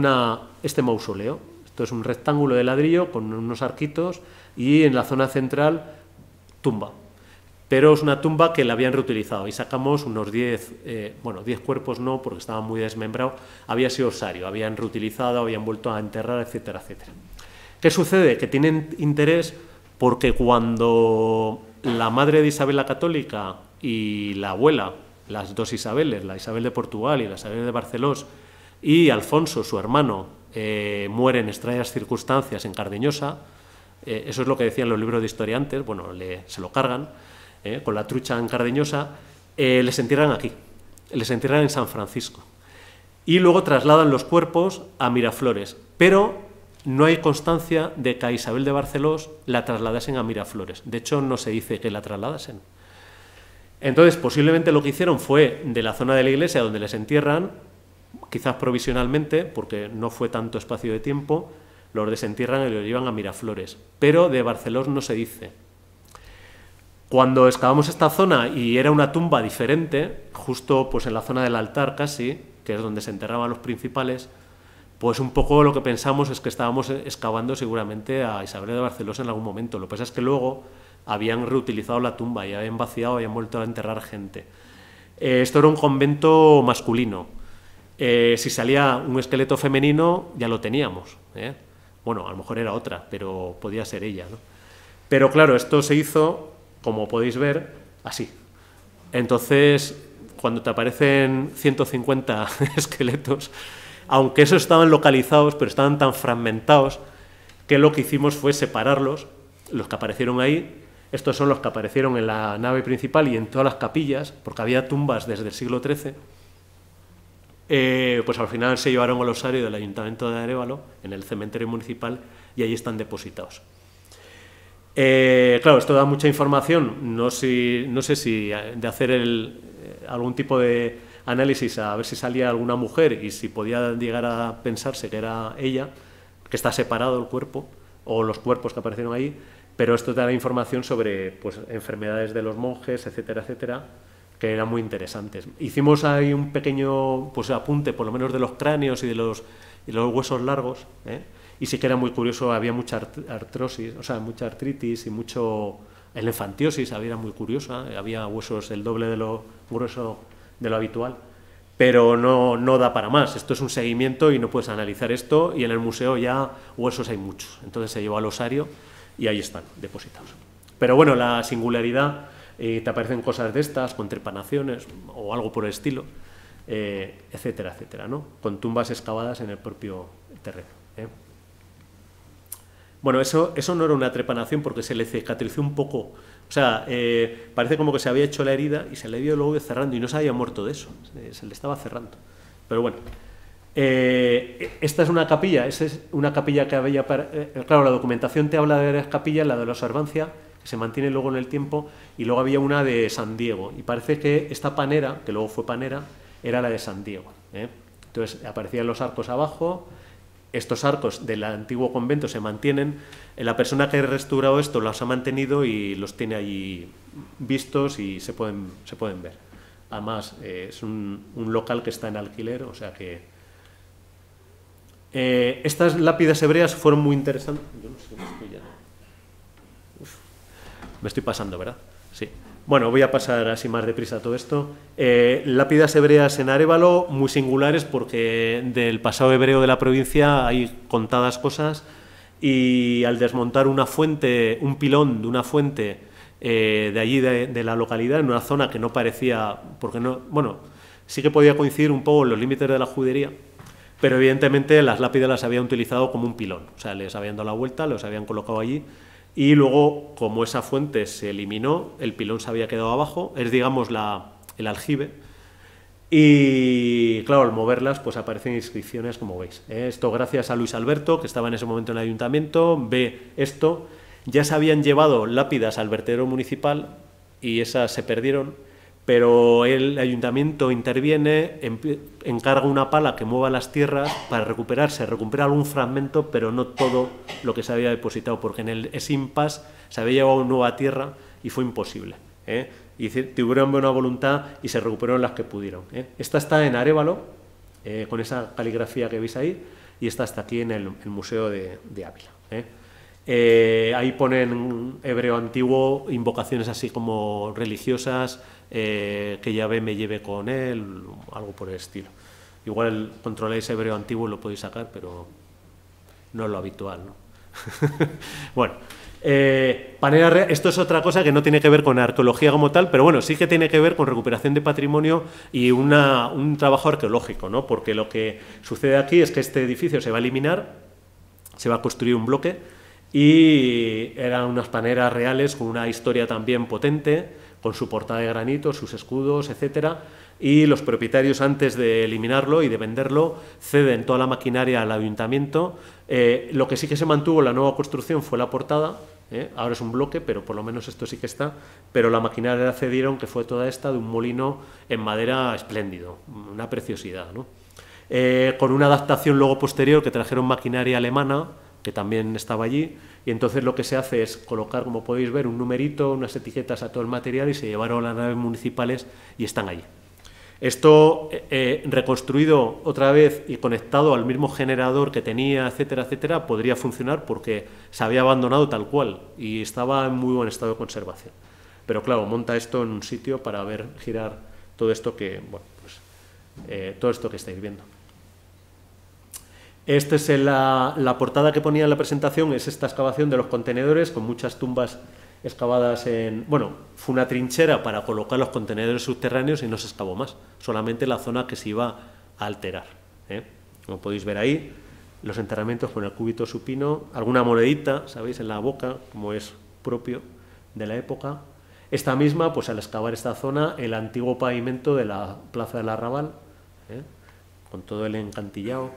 este mausoleo. Esto es un rectángulo de ladrillo con unos arquitos, y en la zona central, tumba. Pero es una tumba que la habían reutilizado, y sacamos unos 10 cuerpos no, porque estaban muy desmembrados, había sido osario, habían reutilizado, habían vuelto a enterrar, etcétera, etcétera. ¿Qué sucede? Que tienen interés porque cuando la madre de Isabel la Católica y la abuela, las dos Isabeles, la Isabel de Portugal y la Isabel de Barceló, y Alfonso, su hermano, mueren en extrañas circunstancias en Cardeñosa, eso es lo que decían los libros de historia antes, bueno, se lo cargan, con la trucha en Cardeñosa, les entierran aquí, les entierran en San Francisco. Y luego trasladan los cuerpos a Miraflores, pero no hay constancia de que a Isabel de Barceló la trasladasen a Miraflores. De hecho, no se dice que la trasladasen. Entonces, posiblemente lo que hicieron fue de la zona de la iglesia donde les entierran, quizás provisionalmente, porque no fue tanto espacio de tiempo, los desentierran y los llevan a Miraflores. Pero de Barceló no se dice. Cuando excavamos esta zona y era una tumba diferente, justo pues en la zona del altar casi, que es donde se enterraban los principales, pues un poco lo que pensamos es que estábamos excavando seguramente a Isabel de Barceló en algún momento. Lo que pasa es que luego habían reutilizado la tumba y habían vaciado, habían vuelto a enterrar gente. Esto era un convento masculino. Si salía un esqueleto femenino ya lo teníamos. Bueno, a lo mejor era otra, pero podía ser ella, ¿no? Pero claro, esto se hizo, como podéis ver, así. Entonces, cuando te aparecen 150 esqueletos, aunque esos estaban localizados, pero estaban tan fragmentados, que lo que hicimos fue separarlos los que aparecieron ahí. Estos son los que aparecieron en la nave principal y en todas las capillas, porque había tumbas desde el siglo XIII. Pues al final se llevaron al osario del Ayuntamiento de Arévalo, en el cementerio municipal, y ahí están depositados. Claro, esto da mucha información, no sé si de hacer algún tipo de análisis a ver si salía alguna mujer y si podía llegar a pensarse que era ella, que está separado el cuerpo, o los cuerpos que aparecieron ahí, pero esto da información sobre pues, enfermedades de los monjes, etcétera, etcétera, que eran muy interesantes. Hicimos ahí un pequeño pues, apunte, por lo menos de los cráneos y de los huesos largos, y sí que era muy curioso, había mucha artrosis, o sea, mucha artritis y mucho elefantiosis, era muy curiosa, había huesos el doble de lo grueso de lo habitual, pero no da para más. Esto es un seguimiento y no puedes analizar esto, y en el museo ya huesos hay muchos, entonces se llevó al osario y ahí están depositados. Pero bueno, la singularidad, te aparecen cosas de estas, con trepanaciones o algo por el estilo, etcétera, etcétera, ¿no? Con tumbas excavadas en el propio terreno. Bueno, eso no era una trepanación porque se le cicatrizó un poco, o sea, parece como que se había hecho la herida y se le vio luego cerrando y no se había muerto de eso, se le estaba cerrando. Pero bueno, esta es una capilla, que había claro, la documentación te habla de las capillas, la de la observancia, que se mantiene luego en el tiempo, y luego había una de San Diego, y parece que esta panera, que luego fue panera, era la de San Diego. Entonces aparecían los arcos abajo. Estos arcos del antiguo convento se mantienen, la persona que ha restaurado esto los ha mantenido y los tiene allí vistos y se pueden ver. Además, es un local que está en alquiler, o sea que... estas lápidas hebreas fueron muy interesantes. Yo no sé, me estoy pasando, ¿verdad? Sí. Bueno, voy a pasar así más deprisa todo esto. Lápidas hebreas en Arévalo, muy singulares porque del pasado hebreo de la provincia hay contadas cosas, y al desmontar una fuente, un pilón de una fuente de allí de la localidad, en una zona que no parecía, porque no, bueno, sí que podía coincidir un poco en los límites de la judería, pero evidentemente las lápidas las habían utilizado como un pilón, o sea, les habían dado la vuelta, los habían colocado allí. Y luego, como esa fuente se eliminó, el pilón se había quedado abajo, es, digamos, el aljibe, y claro, al moverlas, pues aparecen inscripciones, como veis. Esto gracias a Luis Alberto, que estaba en ese momento en el ayuntamiento, ve esto, ya se habían llevado lápidas al vertedero municipal, y esas se perdieron, pero el ayuntamiento interviene, encarga una pala que mueva las tierras para se recupera algún fragmento, pero no todo lo que se había depositado, porque en ese impasse se había llevado nueva tierra y fue imposible. Y tuvieron buena voluntad y se recuperaron las que pudieron. Esta está en Arévalo, con esa caligrafía que veis ahí, y esta está aquí en el Museo de Ávila. Ahí ponen hebreo antiguo, invocaciones así como religiosas, que Yahvé me lleve con él, algo por el estilo. Igual controláis hebreo antiguo y lo podéis sacar, pero no es lo habitual, ¿no? Bueno, esto es otra cosa que no tiene que ver con arqueología como tal, pero bueno, sí que tiene que ver con recuperación de patrimonio y un trabajo arqueológico, ¿no? Porque lo que sucede aquí es que este edificio se va a eliminar, se va a construir un bloque, y eran unas paneras reales con una historia también potente, con su portada de granito, sus escudos, etcétera, y los propietarios, antes de eliminarlo y de venderlo, ceden toda la maquinaria al ayuntamiento. Lo que sí que se mantuvo, la nueva construcción, fue la portada, ahora es un bloque, pero por lo menos esto sí que está, pero la maquinaria la cedieron, que fue toda esta, de un molino en madera espléndido, una preciosidad, ¿no? Con una adaptación luego posterior, que trajeron maquinaria alemana, que también estaba allí, y entonces lo que se hace es colocar, como podéis ver, un numerito, unas etiquetas a todo el material, y se llevaron a las naves municipales y están allí. Esto reconstruido otra vez y conectado al mismo generador que tenía, etcétera, etcétera, podría funcionar porque se había abandonado tal cual y estaba en muy buen estado de conservación. Pero claro, monta esto en un sitio para ver girar todo esto que, bueno, pues, todo esto que estáis viendo. Esta es la portada que ponía en la presentación, es esta excavación de los contenedores con muchas tumbas excavadas en... Bueno, fue una trinchera para colocar los contenedores subterráneos y no se excavó más, solamente la zona que se iba a alterar. Como podéis ver ahí, los enterramientos con el cúbito supino, alguna monedita, ¿sabéis?, en la boca, como es propio de la época. Esta misma, pues al excavar esta zona, el antiguo pavimento de la plaza del Arrabal, con todo el encantillado.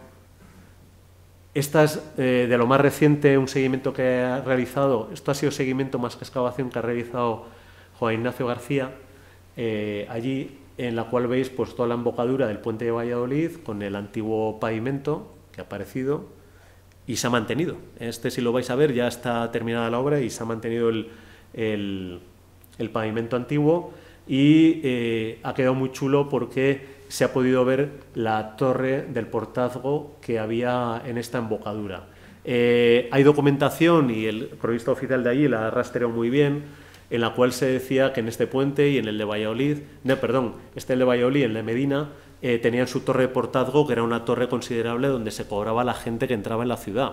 Esta es de lo más reciente, un seguimiento que ha realizado, esto ha sido seguimiento más que excavación que ha realizado Juan Ignacio García, allí en la cual veis pues toda la embocadura del puente de Valladolid con el antiguo pavimento que ha aparecido y se ha mantenido. Este, si lo vais a ver, ya está terminada la obra y se ha mantenido el pavimento antiguo y ha quedado muy chulo porque se ha podido ver la torre del portazgo que había en esta embocadura. Hay documentación y el cronista oficial de allí la ha rastreado muy bien, en la cual se decía que en este puente y en el de Valladolid, el de Valladolid y el de Medina, tenían su torre de portazgo, que era una torre considerable donde se cobraba a la gente que entraba en la ciudad,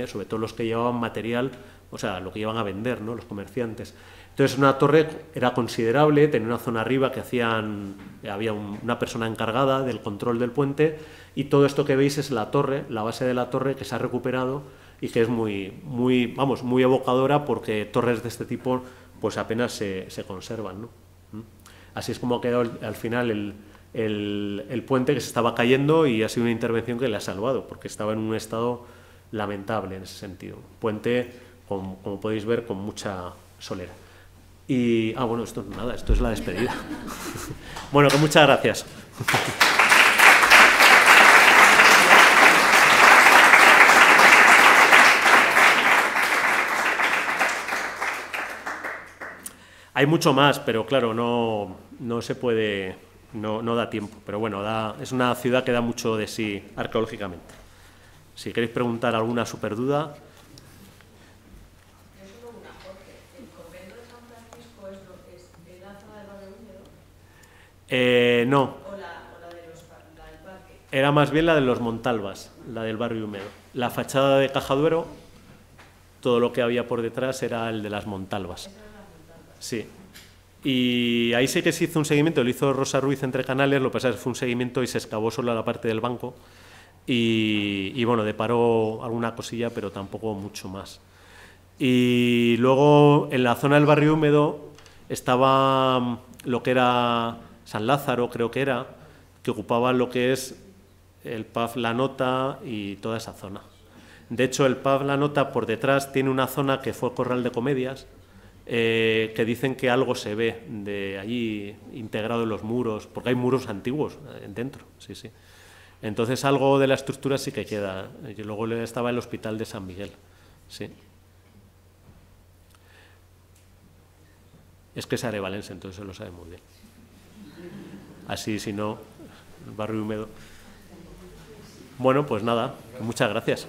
sobre todo los que llevaban material, o sea, lo que iban a vender, ¿no?, los comerciantes. Entonces, una torre era considerable, tenía una zona arriba que había una persona encargada del control del puente, y todo esto que veis es la torre, la base de la torre que se ha recuperado y que es muy evocadora, porque torres de este tipo pues apenas se conservan, ¿no? Así es como ha quedado al final el puente, que se estaba cayendo, y ha sido una intervención que le ha salvado, porque estaba en un estado lamentable en ese sentido. Puente, como podéis ver, con mucha solera. Y, bueno, esto es nada, esto es la despedida. Bueno, que muchas gracias. Hay mucho más, pero claro, no se puede, no da tiempo. Pero bueno, es una ciudad que da mucho de sí arqueológicamente. Si queréis preguntar alguna superduda. No. ¿O la del parque? Era más bien la de los Montalbas, la del barrio húmedo. La fachada de Cajaduero, todo lo que había por detrás era el de las Montalbas. Sí. Y ahí sí que se hizo un seguimiento, lo hizo Rosa Ruiz entre Canales, lo que pasa es que fue un seguimiento y se excavó solo la parte del banco y bueno, deparó alguna cosilla, pero tampoco mucho más. Y luego en la zona del barrio húmedo estaba lo que era San Lázaro, creo que era, que ocupaba lo que es el pub La Nota y toda esa zona. De hecho, el pub La Nota por detrás tiene una zona que fue corral de comedias, que dicen que algo se ve de allí integrado en los muros, porque hay muros antiguos dentro, sí. Entonces algo de la estructura sí que queda. Y luego estaba el Hospital de San Miguel, sí. Es que es arevalense, entonces se lo sabe muy bien. Así, si no, el barrio húmedo. Bueno, pues nada, muchas gracias.